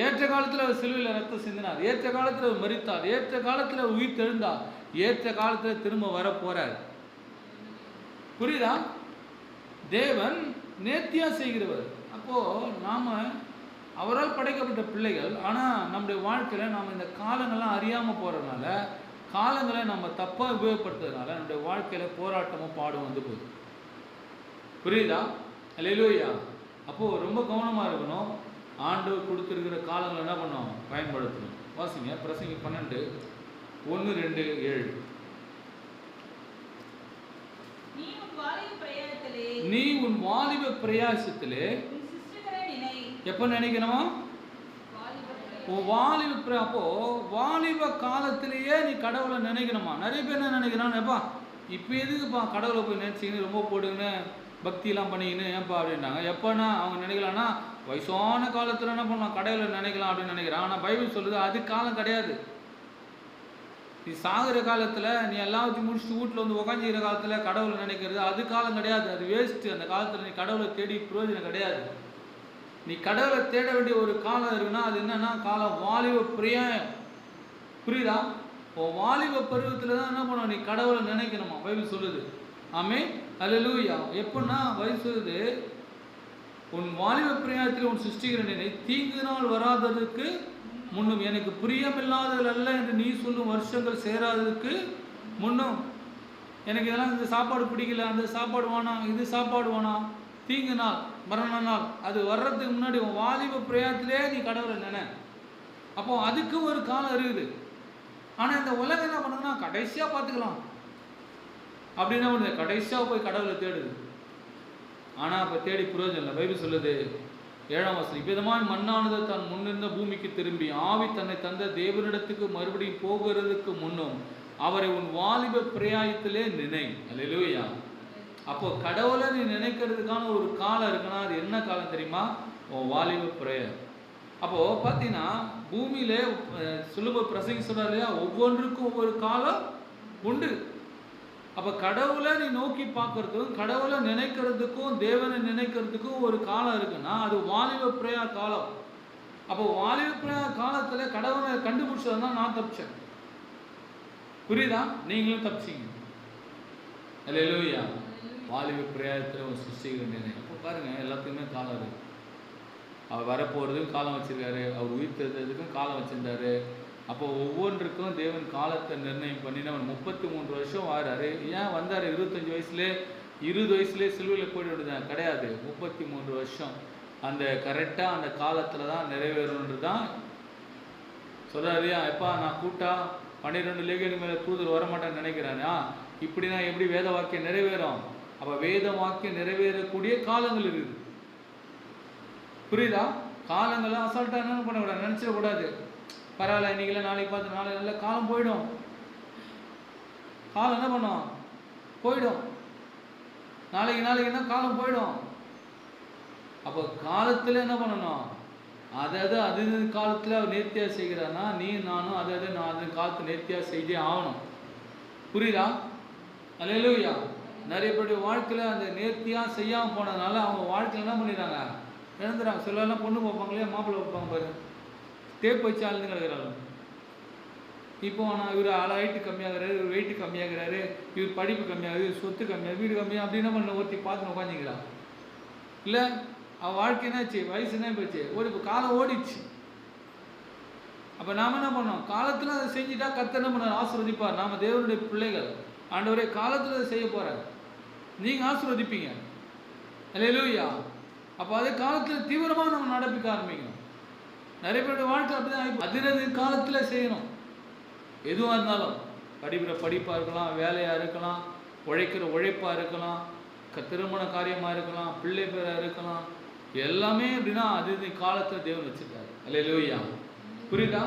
ஏற்ற காலத்தில் அவர் சிலுவையில் ரத்தம் சிந்தினார். ஏற்ற காலத்தில் அவர் மரித்தார். ஏற்ற காலத்தில் அவர் உயிர் தெழுந்தார். ஏற்ற காலத்தில் திரும்ப வர போகிறார். புரியுதா? தேவன் நேர்த்தியாக செய்கிறவர். அப்போது நாம் அவரால் படைக்கப்பட்ட பிள்ளைகள். ஆனால் நம்முடைய வாழ்க்கையில் நாம் இந்த காலங்கள்லாம் அறியாமல் போகிறதுனால, காலங்களை நம்ம தப்பாக உபயோகப்படுத்துறதுனால நம்முடைய வாழ்க்கையில் போராட்டமும் பாடும் வந்து போகுது. புரியுதா? அல்லேலூயா. அப்போது ரொம்ப கவனமாக இருக்கணும். ஆண்டவர் கொடுத்துருக்கிற காலங்களை என்ன பண்ணோம்? பயன்படுத்தணும். வாசிங்க பிரசங்கி 12:1-2-7. நீ உன் வாலிப பிரயாசத்திலே எப்போ நினைக்கணுமா? அப்போ வாலிப காலத்திலேயே நீ கடவுளை நினைக்கணுமா? நிறைய பேர் என்ன நினைக்கிறான், எப்பா இப்போ எதுக்குப்பா கடவுளை போய் நினச்சிக்கின்னு ரொம்ப போடுங்கன்னு பக்தியெல்லாம் பண்ணிக்கின்னு ஏன்ப்பா அப்படின்னாங்க. எப்போனா அவங்க நினைக்கலாம்னா வயசான காலத்தில் என்ன பண்ணலாம், கடவுளை நினைக்கலாம் அப்படின்னு நினைக்கிறான். ஆனால் பைபிள் சொல்லுது அது காலம் கிடையாது. நீ சாகிற காலத்தில் நீ எல்லாத்தையும் முடிச்சுட்டு வீட்டில் வந்து உக்காஞ்சிக்கிற காலத்தில் கடவுளை நினைக்கிறது அது காலம் கிடையாது. அது வேஸ்ட்டு. அந்த காலத்தில் நீ கடவுளை தேடி பிரயோஜனம் கிடையாது. நீ கடவுளை தேட வேண்டிய ஒரு காலம் இருக்குன்னா அது என்னன்னா காலம் வாலிப பிரியம். புரியுதா? வாலிப பருவத்தில் தான் என்ன பண்ணுவோம், நீ கடவுளை நினைக்கணுமா பைபிள் சொல்லுது. ஆமென், அல்லேலூயா. எப்படின்னா பைபிள் சொல்லுது, உன் வாலிப பிரியத்தில் உன் சிருஷ்டிக்கிற நினை தீங்கு நாள் வராததுக்கு முன்னும் எனக்கு பிரியமில்லாதது அல்ல என்று நீ சொல்லும் வருஷங்கள் சேராததுக்கு முன்னும். எனக்கு இதெல்லாம் இந்த சாப்பாடு பிடிக்கல, அந்த சாப்பாடு வேணாம், இது சாப்பாடு வேணாம், தீங்கு நாள் மரண நாள் அது வர்றதுக்கு முன்னாடி உன் வாலிப பிரயாத்திலே நீ கடவுளை நினை. அப்போ அதுக்கு ஒரு காலம் இருக்குது. ஆனால் இந்த உலகம் என்ன பண்ணுதுன்னா கடைசியாக பார்த்துக்கலாம் அப்படின்னா ஒன்று கடைசியாக போய் கடவுளை தேடுது. ஆனால் அப்போ தேடி பிரயோஜனம் இல்லை. பைபிள் சொல்லுது 7ஆம் வசனம், இவ்விதமான மண்ணானது தான் முன்னிருந்த பூமிக்கு திரும்பி ஆவி தன்னை தந்த தேவனிடத்துக்கு மறுபடியும் போகிறதுக்கு முன்னும் அவரை உன் வாலிப பிரயாயத்திலே நினை. அல்லேலூயா. அப்போ கடவுளை நீ நினைக்கிறதுக்கான ஒரு காலம் இருக்குன்னா அது என்ன காலம் தெரியுமா? வாலிப பிரயம். அப்போது பார்த்தீங்கன்னா பூமியிலே சுலப பிரசங்கி சொல்கிறார் இல்லையா, ஒவ்வொன்றுக்கும் ஒவ்வொரு காலம் உண்டு. அப்போ கடவுளை நீ நோக்கி பார்க்கறதுக்கும் கடவுளை நினைக்கிறதுக்கும் தேவனை நினைக்கிறதுக்கும் ஒரு காலம் இருக்குன்னா அது வாலிப பிரயா காலம். அப்போ வாலிப பிரயா காலத்தில் கடவுளை கண்டுபிடிச்சதுனா நான் தப்பிச்சேன். புரியுதா? நீங்களும் தப்பிச்சிங்க. அல்லேலூயா. வாலிப பிரயாயத்தில் ஒரு சிருஷ்டிக்கிற நினை. அப்போ பாருங்கள் எல்லாத்துக்குமே காலம் இருக்குது. அவர் வரப்போகிறதுக்கும் காலம் வச்சுருக்காரு, அவர் உயிர் தெரிஞ்சதுக்கும் காலம் வச்சுருந்தாரு. அப்போ ஒவ்வொன்றுக்கும் தேவன் காலத்தை நிர்ணயம் பண்ணினவன் 33 வருஷம் வாராரு. ஏன் வந்தார் 25 வயசுலேயே 20 வயசுலேயே சிலுவையில் போய்ட்டு விடுதான் கிடையாது. 33 வருஷம் அந்த கரெக்டாக அந்த காலத்தில் தான் நிறைவேறணுன்றது தான் சொல்கிறாரு. எப்பா நான் கூட்டா 12 லேகியன் மேலே தூதர் வரமாட்டேன்னு நினைக்கிறானா, இப்படின்னா எப்படி வேத வாக்கியம் நிறைவேறும்? அப்போ வேத வாக்கியம் நிறைவேறக்கூடிய காலங்கள் இருக்குது. புரியுதா? காலங்களை அசால்ட்டாக என்ன பண்ணக்கூடாது, நினச்சிடக்கூடாது. பரவாயில்ல இன்றைக்கெல்லாம் நாளைக்கு பார்த்து நாளைக்கு நல்ல காலம் போயிடும். காலம் என்ன பண்ணும்? போயிடும். நாளைக்கு என்ன காலம் போயிடும். அப்போ காலத்தில் என்ன பண்ணணும்? அது காலத்தில் அவர் நேர்த்தியாக செய்கிறான்னா நீ நானும் நான் அது காலத்தை நேர்த்தியாக செய்தே ஆகணும். புரியுதா? அல்லேலூயா. நிறைய பேருடைய வாழ்க்கையில் அந்த நேர்த்தியாக செய்யாமல் போனதுனால அவங்க வாழ்க்கையில் என்ன பண்ணிடுறாங்க, இழந்துறாங்க. சொல்லலாம் பொண்ணு பார்ப்பாங்க இல்லையா, மாப்பிள்ளை பார்ப்பாங்க பாரு, டேப் வச்சு ஆளுந்து கிடக்கிறாங்க. இப்போ ஆனால் இவர் ஹைட்டு கம்மியாகிறாரு, இவர் வெயிட்டு கம்மியாகிறாரு, இவர் படிப்பு கம்மியாகுது, சொத்து கம்மியாகுது, வீடு கம்மியாக அப்படி என்ன பண்ண ஒருத்தி பார்த்து உட்காந்துக்கிறான் இல்லை. அவள் வாழ்க்கை என்னாச்சு, வயசு என்ன போச்சு, காலம் ஓடிச்சு. அப்போ நாம் என்ன பண்ணோம், காலத்தில் அதை செஞ்சுட்டா கர்த்தர் என்ன பண்ணார், ஆசீர்வதிப்பார். நாம் தேவனுடைய பிள்ளைகள், ஆண்டவரே காலத்தில் அதை செய்ய போகிறார், நீங்கள் ஆசீர்வதிப்பீங்க. அல்லேலூயா. அப்போ அதே காலத்தில் தீவிரமாக நம்ம நடப்பிக்க ஆரம்பிக்கணும். நிறைய பேருடைய வாழ்க்கை அப்படி தான். அதிரது காலத்தில் செய்யணும். எதுவாக இருந்தாலும், படிக்கிற படிப்பாக இருக்கலாம், வேலையாக இருக்கலாம், உழைக்கிற உழைப்பாக இருக்கலாம், திருமண காரியமாக இருக்கலாம், பிள்ளை பேராக இருக்கலாம், எல்லாமே அப்படின்னா அது காலத்தில் தேவன் வச்சுருக்காரு. அல்லேலூயா. புரியுதா?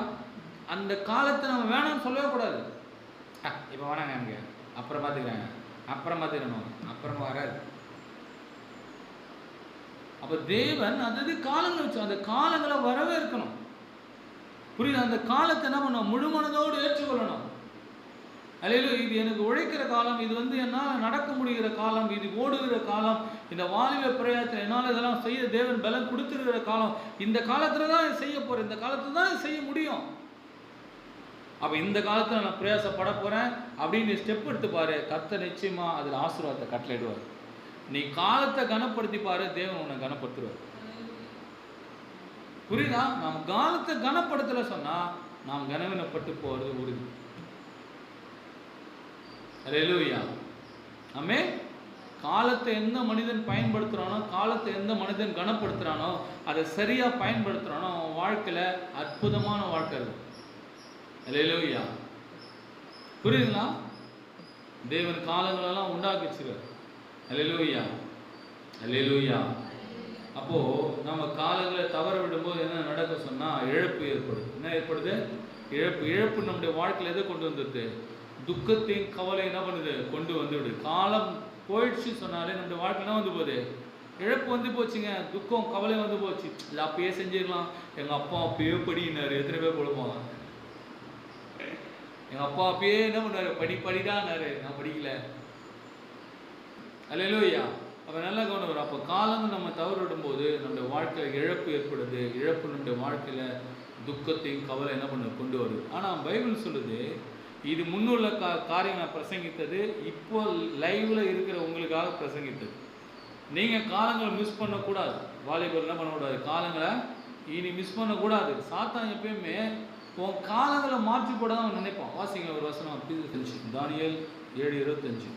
அந்த காலத்தை நம்ம வேணாம்னு சொல்லவே கூடாது. இப்போ வேணாங்க, எனக்கு அப்புறம் பார்த்துக்கிறேன், அப்புறம் பார்த்துக்கணும், அப்புறம் வராது. அப்போ தேவன் அது காலங்களை வச்சு அந்த காலங்களை வரவே இருக்கணும். புரியுது? அந்த காலத்தை என்ன பண்ணணும், முழு மனதோடு ஏற்றுக்கொள்ளணும். அல்லேலூயா. இது எனக்கு உழைக்கிற காலம், இது என்னால் நடக்க முடிகிற காலம், இது ஓடுகிற காலம், இந்த வாலிப பிரயாசத்தில் என்னால் இதெல்லாம் செய்ய தேவன் பலம் கொடுத்துருக்கிற காலம், இந்த காலத்தில் தான் செய்ய போகிறேன், இந்த காலத்தில் தான் செய்ய முடியும். அப்போ இந்த காலத்தில் நான் பிரயாசப்பட போகிறேன் அப்படின்னு ஸ்டெப் எடுத்து பாரு, கர்த்தர் நிச்சயமாக அதில் ஆசீர்வாதத்தை கட்டளையிடுவார். நீ காலத்தை கனப்படுத்தி பாரு, தேவன் உன்னை கனப்படுத்துவார். புரியுதா? நாம் காலத்தை கனப்படுத்தலை சொன்னால் நாம் கனவீனப்பட்டு போகிறது உறுதி. அல்லேலூயா. ஆமே. காலத்தை எந்த மனிதன் பயன்படுத்துகிறானோ, காலத்தை எந்த மனிதன் கனப்படுத்துகிறானோ, அதை சரியாக பயன்படுத்துகிறானோ, அவன் வாழ்க்கையில் அற்புதமான வாழ்க்கை இருக்கும். அல்லேலூயா. புரியுதுங்களா? தேவன் காலங்களெல்லாம் உண்டாக்கி வச்சுருக்கார். அல்லேலூயா. அல்லேலூயா. அப்போது நம்ம காலங்களை தவற விடும்போது என்ன நடக்க சொன்னால் இழப்பு ஏற்படுது. என்ன ஏற்படுது? இழப்பு. இழப்பு நம்முடைய வாழ்க்கையில் எதை கொண்டு வந்துடுது? துக்கத்தையும் கவலை என்ன பண்ணுது? கொண்டு வந்து விடு. காலம் போயிடுச்சு சொன்னாலே நம்முடைய வாழ்க்கை என்ன வந்து போகுது? இழப்பு வந்து போச்சுங்க, துக்கம் கவலை வந்து போச்சு. இல்லை அப்பயே செஞ்சிடலாம், எங்கள் அப்பா அப்பயே படினார், எத்தனை பேர் கொடுப்பாங்க. எங்கள் அப்பா அப்பயே என்ன பண்ணார், படிடான்னாரு, நான் படிக்கல. அல்லேலூயா. அப்போ நல்லா கவனம் வரும். அப்போ காலங்கள் நம்ம தவறு விடும்போது நம்முடைய வாழ்க்கையில் இழப்பு ஏற்படுது. இழப்பு நம்முடைய வாழ்க்கையில் துக்கத்தையும் கவலை என்ன பண்ண கொண்டு வருது. ஆனால் பைபிள் சொல்லுது, இது முன்னுள்ள காரியம் நான் பிரசங்கித்தது, இப்போ லைவில் இருக்கிற உங்களுக்காக பிரசங்கித்தது. நீங்கள் காலங்களை மிஸ் பண்ணக்கூடாது. வாலிபர் என்ன பண்ணக்கூடாது, காலங்களை இனி மிஸ் பண்ணக்கூடாது. சாத்தான் எப்பயுமே உன் காலங்களை மாற்றி போட தான் அவன் நினைப்பான். வாசிங்க ஒரு வசனம், தானியேல் 7:25.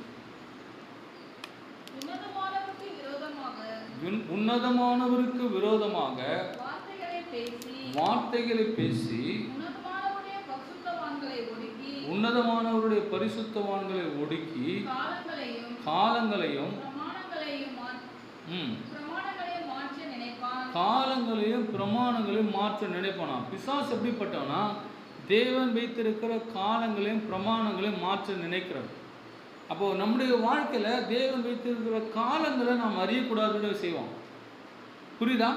உன்னதமானவருக்கு விரோதமாக வார்த்தைகளை பேசி உன்னதமானவருடைய பரிசுத்தவான்களை ஒடுக்கி காலங்களையும் பிரமாணங்களையும் மாற்ற நினைப்பானா. பிசாசு எப்படிப்பட்டவனா, தேவன் வைத்திருக்கிற காலங்களையும் பிரமாணங்களையும் மாற்ற நினைக்கிறான். அப்போது நம்முடைய வாழ்க்கையில் தேவன் வைத்திருக்கிற காலங்களை நாம் அறியக்கூடாதுன்னு செய்வோம். புரியுதா?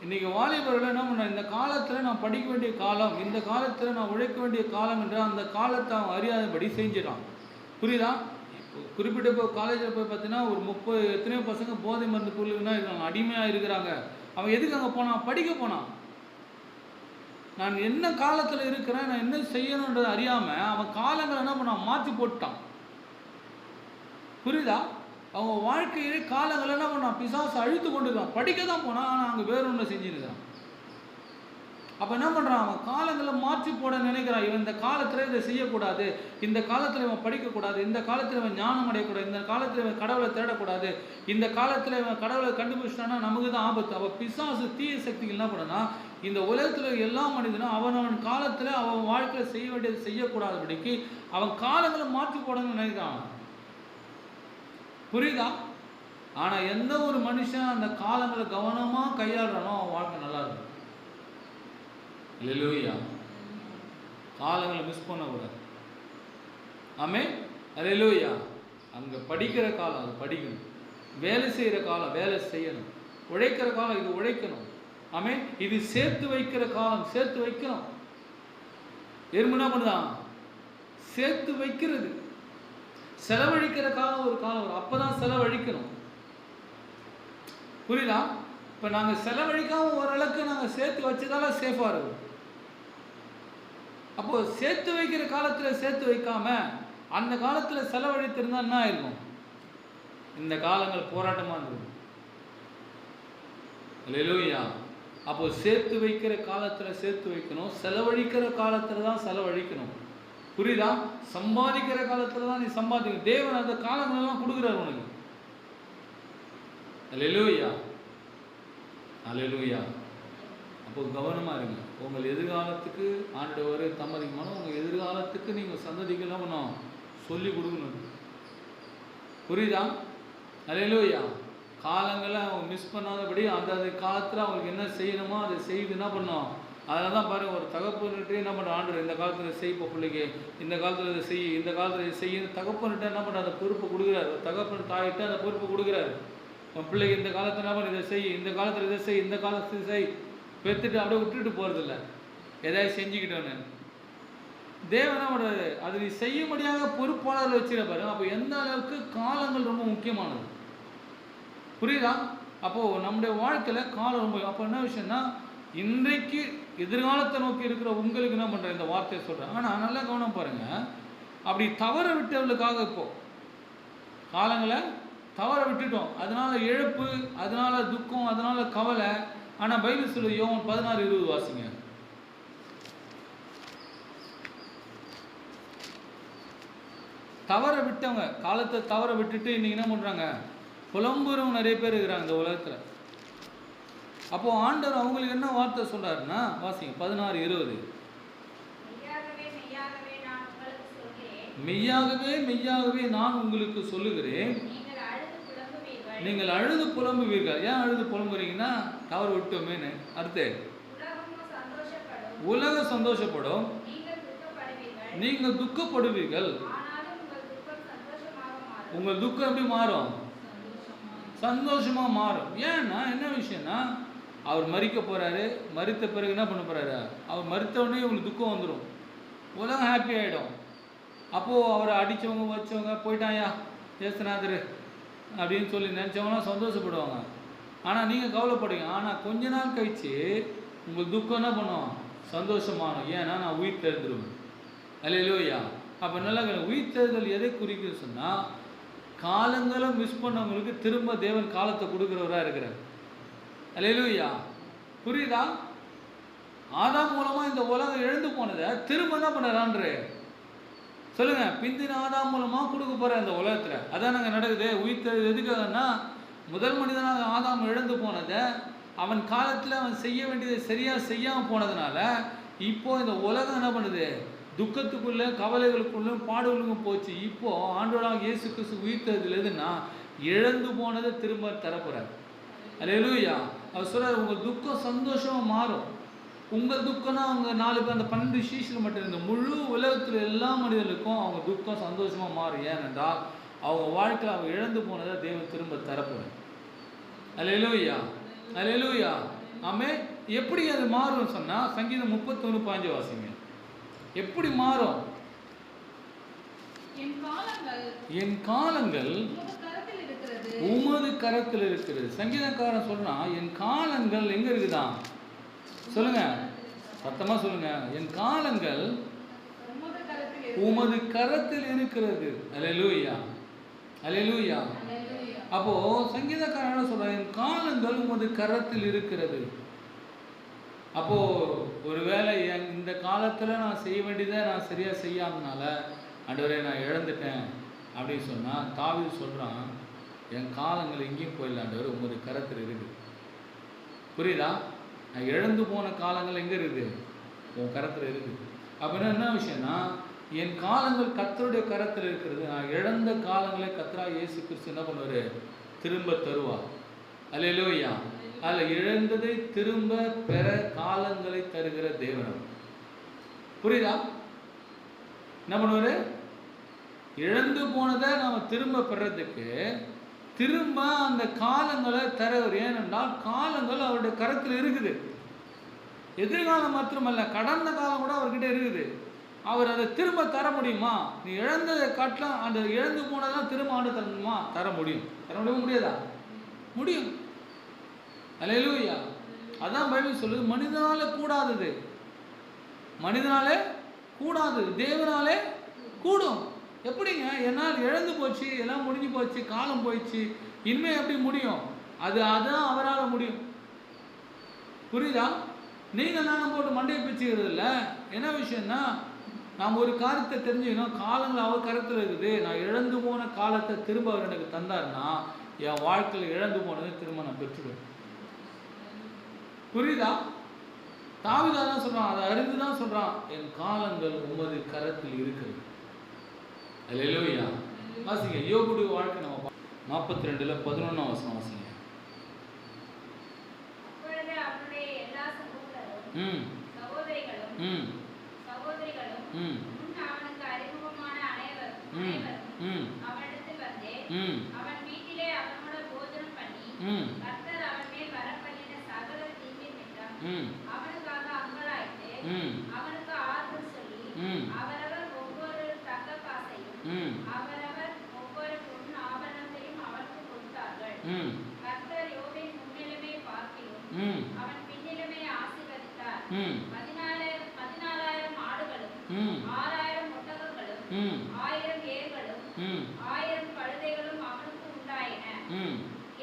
இன்றைக்கி வாலிபர்கள் என்ன பண்ண, இந்த காலத்தில் நான் படிக்க வேண்டிய காலம், இந்த காலத்தில் நான் உழைக்க வேண்டிய காலம் என்ற அந்த காலத்தை அவன் அறியாதபடி செஞ்சிடறான். புரியுதா? குறிப்பிட்ட இப்போ காலேஜில் போய் பார்த்தீங்கன்னா ஒரு 30 எத்தனையோ பசங்க போதை மருந்து பொருளுக்குன்னா இருக்காங்க, அடிமையாக இருக்கிறாங்க. அவன் எதுக்கு அங்கே போனான்? படிக்க போனான். நான் என்ன காலத்தில் இருக்கிறேன், நான் என்ன செய்யணுன்றதை அறியாமல் அவன் காலங்களை என்ன பண்ணான், மாற்றி போட்டான். புரியுதா? அவங்க வாழ்க்கையிலே காலங்கள் என்ன பண்ணான், பிசாசு அழித்து கொண்டு இருக்கான். படிக்க தான் போனான், ஆனால் அங்கே வேற ஒன்று செஞ்சுருக்கிறான். அப்போ என்ன பண்ணுறான், அவன் காலங்களை மாற்றி போட நினைக்கிறான். இவன் இந்த காலத்தில் இதை செய்யக்கூடாது, இந்த காலத்தில் இவன் படிக்கக்கூடாது, இந்த காலத்தில் இவன் ஞானம் அடையக்கூடாது, இந்த காலத்தில் இவன் கடவுளை தேடக்கூடாது, இந்த காலத்தில் இவன் கடவுளை கண்டுபிடிச்சிட்டான்னா நமக்கு தான் ஆபத்து. அப்போ பிசாசு தீய சக்திகள் என்ன பண்ணுன்னா, இந்த உலகத்தில் எல்லா மனிதனும் அவன் காலத்தில் அவன் வாழ்க்கையில் செய்ய வேண்டியது செய்யக்கூடாதபடிக்கு அவன் காலங்களை மாற்றி போடணும்னு நினைக்கிறான். புரியுதா? ஆனால் எந்த ஒரு மனுஷன் அந்த காலங்களை கவனமாக கையாளுறானோ அவன் வாழ்க்கை நல்லா இருக்கும். அல்லேலூயா. காலங்களை மிஸ் பண்ணக்கூடாது. ஆமே. அல்லேலூயா. அங்கே படிக்கிற காலம் அது படிக்கணும், வேலை செய்கிற காலம் வேலை செய்யணும், உழைக்கிற காலம் இது உழைக்கணும். ஆமே. இது சேர்த்து வைக்கிற காலம் சேர்த்து வைக்கணும். எறும்புனா பண்ணுதான், சேர்த்து வைக்கிறது. செலவழிக்கிற காலம் ஒரு காலம் வரும், அப்போ தான் செலவழிக்கணும். புரியுதா? இப்போ நாங்கள் செலவழிக்காமல் ஓரளவுக்கு நாங்கள் சேர்த்து வச்சதால சேஃபாக இருக்கும். அப்போது சேர்த்து வைக்கிற காலத்தில் சேர்த்து வைக்காமல் அந்த காலத்தில் செலவழித்திருந்தால் என்ன ஆயிருக்கும்? இந்த காலங்கள் போராட்டமாக இருந்தது. அல்லேலூயா. அப்போ சேர்த்து வைக்கிற காலத்தில் சேர்த்து வைக்கணும், செலவழிக்கிற காலத்தில் தான் செலவழிக்கணும். புரியுதா? சம்பாதிக்கிற காலத்தில் தான் நீ சம்பாதிக்கணும். தேவன் அந்த காலங்களெல்லாம் கொடுக்குறாரு உனக்கு. அல்லேலூயா, அல்லேலூயா. அப்போ கவனமாக இருங்க. உங்கள் எதிர்காலத்துக்கு ஆண்டவர் தாமதிக்கணும். உங்கள் எதிர்காலத்துக்கு நீங்கள் சந்ததிக்கு என்ன பண்ணணும்? சொல்லி கொடுக்கணும். புரியுதா? அல்லேலூயா. காலங்களை அவங்க மிஸ் பண்ணாதபடி அந்த காலத்தில் அவங்களுக்கு என்ன செய்யணுமோ அதை செய்து என்ன பண்ணோம். அதனால தான் பாருங்கள், ஒரு தகப்பன்கிட்டே என்ன பண்ணுற ஆண்டவர் இந்த காலத்தில் செய்ப்போ பிள்ளைக்கு, இந்த காலத்தில் இதை செய், இந்த காலத்தில் இதை செய்ய, தகப்பன்கிட்ட என்ன பண்ணுற அந்த பொறுப்பை கொடுக்குறாரு. தகப்பன் தாயிட்ட அந்த பொறுப்பை கொடுக்குறாரு. உன் பிள்ளைக்கு இந்த காலத்தில் என்ன பண்ண இதை செய், இந்த காலத்தில் இதை செய், இந்த காலத்தில் செய், பெற்றுட்டு அப்படியே விட்டுட்டு போகிறதில்ல. எதாவது செஞ்சுக்கிட்டோன்னு தேவனா விடாது. அது நீ செய்யும்படியாக பொறுப்பாளர்கள் வச்சுக்க பாருங்க. அப்போ எந்த அளவுக்கு காலங்கள் ரொம்ப முக்கியமானது. புரியுதா? அப்போது நம்முடைய வாழ்க்கையில் காலம் ரொம்ப. அப்போ என்ன விஷயம்னா, இன்றைக்கு எதிர்காலத்தை நோக்கி இருக்கிற உங்களுக்கு என்ன பண்ணுறேன் இந்த வார்த்தையை சொல்கிறேன். ஆனால் நல்லா கவனம் பாருங்கள். அப்படி தவற விட்டவர்களுக்காக இப்போது காலங்களை தவற விட்டுட்டோம், அதனால் இழப்பு, அதனால் துக்கம், அதனால் கவலை. ஆனால் பைபிள் சொல்லு, யோவான் 16:20 வாசிங்க. தவற விட்டவங்க, காலத்தை தவற விட்டுட்டு இன்றைக்கி என்ன பண்ணுறாங்க? புலம்புறவங்க நிறைய பேர் இருக்கிறாங்க இந்த உலகத்தில். அப்போது ஆண்டவர் அவங்களுக்கு என்ன வார்த்தை சொல்கிறாருன்னா, வாசிங்க 16:20. மெய்யாகவே மெய்யாகவே நான் உங்களுக்கு சொல்லுகிறேன், நீங்கள் அழுது புலம்புவீர்கள். ஏன் அழுது புலம்புறீங்கன்னா, தவறு விட்டோமேன்னு அடுத்து. உலகம் சந்தோஷப்படும், நீங்கள் துக்கப்படுவீர்கள். உங்கள் துக்கம் எப்படி மாறும்? சந்தோஷமாக மாறும். ஏன்னா என்ன விஷயம்னா, அவர் மறிக்க போகிறாரு. மறித்த பிறகு என்ன பண்ண போகிறாரு? அவர் மறித்தவொடனே உங்களுக்கு துக்கம் வந்துடும், உலகம் ஹாப்பி ஆகிடும். அப்போது அவரை அடித்தவங்க வச்சவங்க போயிட்டாயா ஏசுநாதர் அப்படின்னு சொல்லி நினச்சவங்களாம் சந்தோஷப்படுவாங்க. ஆனால் நீங்கள் கவலைப்படுவீங்க. ஆனால் கொஞ்ச நாள் கழித்து உங்கள் துக்கம் என்ன பண்ணும்? சந்தோஷமானும். ஏன்னா நான் உயிர் தெரிந்துருவேன். அல்லேலூயா. அப்போ நல்லா உயிர் தேர்தல் எதை குறிக்குன்னு சொன்னால், காலங்களை மிஸ் பண்ணவங்களுக்கு திரும்ப தேவன் காலத்தை கொடுக்குறவராக இருக்கிறார். அல்லேலூயா. புரியுதா? ஆதாம் மூலமாக இந்த உலகம் எழுந்து போனதை திரும்ப என்ன பண்ணுறான்று சொல்லுங்க. பிந்தின ஆதாம் மூலமாக கொடுக்க போகிற இந்த உலகத்தில் அதான் நாங்கள் நடக்குது. உயிர் தேர்தல் எதுக்காகன்னா, முதல் மனிதனாக ஆதாம் எழுந்து போனதை அவன் காலத்தில் அவன் செய்ய வேண்டியதை சரியாக செய்யாமல் போனதுனால இப்போது இந்த உலகம் என்ன பண்ணுது? துக்கத்துக்குள்ளே, கவலைகளுக்குள்ளும், பாடுகளுக்கும் போச்சு. இப்போது ஆண்டவராக இயேசு கிறிஸ்து உயிர் தேர்தல் எதுன்னா, இழந்து போனதை திரும்ப தரப்போகிறார். அல்லேலூயா. அவர் சொல்கிறார், உங்கள் துக்கம் சந்தோஷமாக மாறும். உங்கள் துக்கம்னா அவங்க 4 பேர், அந்த 12 சீஷர்கள் மட்டும் இந்த முழு உலகத்தில் எல்லா மனிதர்களுக்கும் அவங்க துக்கம் சந்தோஷமாக மாறும். ஏனென்றால் அவங்க வாழ்க்கையில் அவங்க இழந்து போனதை தேவன் திரும்ப தரப்போகிறார். அல்லேலூயா, அல்லேலூயா. ஆமே. எப்படி அது மாறும்னு சொன்னால், சங்கீதம் 31:5 வாசிங்க. எப்படி மாறும்? என் காலங்கள் உமது கரத்தில் இருக்கிறது. சங்கீதக்காரன் சொல்றான், என் காலங்கள் எங்க இருக்குதான்? சொல்லுங்க, சத்தமா சொல்லுங்க. என் காலங்கள் உமது கரத்தில் இருக்கிறது. அல்லேலூயா, அல்லேலூயா. அப்போ சங்கீதக்காரன் சொல்றான், என் காலங்கள் உமது கரத்தில் இருக்கிறது. அப்போ ஒருவேளை இந்த காலத்தில் நான் செய்ய வேண்டியதை நான் சரியாக செய்யாதனால ஆண்டவரே நான் இழந்துட்டேன் அப்படின்னு சொன்னால், தாவீது சொல்கிறான், என் காலங்கள் எங்கேயும் போயிடல ஆண்டவர், உமது கரத்தில் இருக்குது. புரியுதா? நான் இழந்து போன காலங்கள் எங்கே இருக்குது? உன் கரத்தில் இருக்குது. அப்படின்னா என்ன விஷயம்னா, என் காலங்கள் கர்த்தருடைய கரத்தில் இருக்கிறது. நான் இழந்த காலங்களை கர்த்தராகிய இயேசு கிறிஸ்து என்ன பண்ணுவார்? திரும்ப தருவார். அல்லேலூயா. அதில் இழந்ததை திரும்ப பெற காலங்களை தருகிற தேவன். புரியுதா? என்ன பண்ணுவார்? இழந்து போனதை நாம் திரும்ப பெறதுக்கு திரும்ப அந்த காலங்களை தரவர். ஏனென்றால் காலங்கள் அவருடைய கரத்தில் இருக்குது. எதிர்காலம் மாத்திரமல்ல, கடந்த காலம் கூட அவர்கிட்ட இருக்குது. அவர் அதை திரும்ப தர முடியுமா? நீ இழந்ததை காட்டலாம், அந்த இழந்து போனதான் திரும்ப ஆண்டு தரணுமா? தர முடியும். தர முடியாதா? முடியும். அல்லேலூயா. அதான் பைபிள் சொல்லுது, மனிதனாலே கூடாதது மனிதனாலே கூடாதது தேவனாலே கூடும். எப்படிங்க? என்னால் இழந்து போச்சு, எல்லாம் முடிஞ்சு போச்சு, காலம் போயிடுச்சு, இனிமேல் எப்படி முடியும்? அது அதான் அவரால் முடியும். புரியுதா? நீங்கள் நானும் போட்டு மண்டையை பிச்சுக்கிறது இல்லை. என்ன விஷயம்னா, நாம் ஒரு காரியத்தை தெரிஞ்சுக்கணும். காலங்கள் அவர் கருத்தில் இருக்குது. நான் இழந்து போன காலத்தை திரும்ப அவர் எனக்கு தந்தார்னா, என் வாழ்க்கையில் இழந்து போனதை திரும்ப நான் பெற்றுடுவேன். புரியுதா? தாவீது தான் சொல்றான், அதை அறிந்து தான் சொல்றான், என் காலங்கள் உமது கரத்தில் இருக்கிறது. அல்லேலூயா. வாசிங்க யோபுடைய வாழ்க்கை நம்ம 42:11 வசனம் வாசிங்க. அப்பொழுது அவனுடைய எல்லா சகோதரரும் ம் சகோதரிகளும் ம் சகோதரிகளும் ம் முன் அவனுக்கு அறிமுகமான அனைவரும் ம் அவனிடத்தில் வந்து ம் அவன் வீட்டிலே அவனோட போஜனம் பண்ணி ம் கர்த்தர் அவன் மேல் வரப்பண்ணின சகல தீங்கை நிமித்தம் ம் அவனுக்காக அங்கலாய்த்து ம் அவனுக்கு ஆறுதல் சொல்லி ம் அவரவர் ஒவ்வொரு தங்க காசையும் ம் அவரவர் ஒவ்வொரு பொன் ஆபரணத்தையும் அவனுக்கு கொடுத்தார்கள். ம் கர்த்தர் யோபின் முன்னிலைமை பார்க்கிலும் ம் அவன் பின்னிலைமை ஆசீர்வதித்தார். ம் 14,000 ஆடுகளும் ம் 6,000 ஒட்டகங்களும் ம் 1,000 ஏர்களும் ம் 1,000 கழுதைகளும் அவனுக்கு உண்டாயின. ம்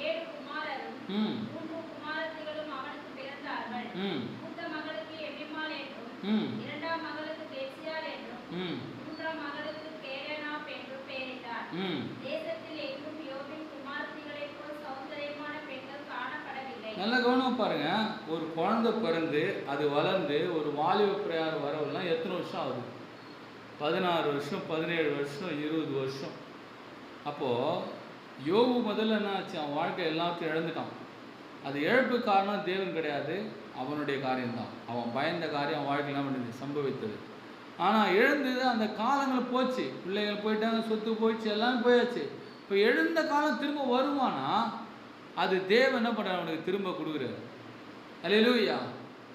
7 குமாரரும் ம் 3 குமாரத்திகளும் அவனுக்கு பிறந்தார்கள். ம் மூத்த மகளுக்கு எபிமால் என்றும் ம் இரண்டாம் மகளுக்கு பெத்சியாள் என்றும் ம் மூன்றாம் மகளுக்கு கேரனாப் என்றும் பெயரிட்டார். ம் தேசத்தில் எங்கும் யோபின் குமாரத்திகளைப் போல் சௌந்தரியமான பெண்கள் காணப்படவில்லை. நல்லா கவனம் பாருங்க. ஒரு குழந்தை பிறந்து அது வளர்ந்து ஒரு வாலிப பிரயாணம் வரவெல்லாம் எத்தனை வருஷம் ஆகுது? 16 வருஷம், 17 வருஷம், 20 வருஷம். அப்போது யோபு முதல்ல என்ன ஆச்சு? அவன் வாழ்க்கை எல்லாத்தையும் இழந்துட்டான். அது இழப்பு காரணம் தேவன் கிடையாது, அவனுடைய காரியம்தான். அவன் பயந்த காரியம் அவன் வாழ்க்கையெல்லாம் பண்ணது சம்பவித்தது. ஆனால் இழந்தது அந்த காலங்கள் போச்சு. பிள்ளைகள் போயிட்டாங்க, சொத்து போயிடுச்சு, எல்லாமே போயாச்சு. இப்போ எழுந்த காலம் திரும்ப வருமானா அது தேவன் என்ன பண்ணுறாரு? அவனுக்கு திரும்ப கொடுக்குறாரு. அல்லேலூயா.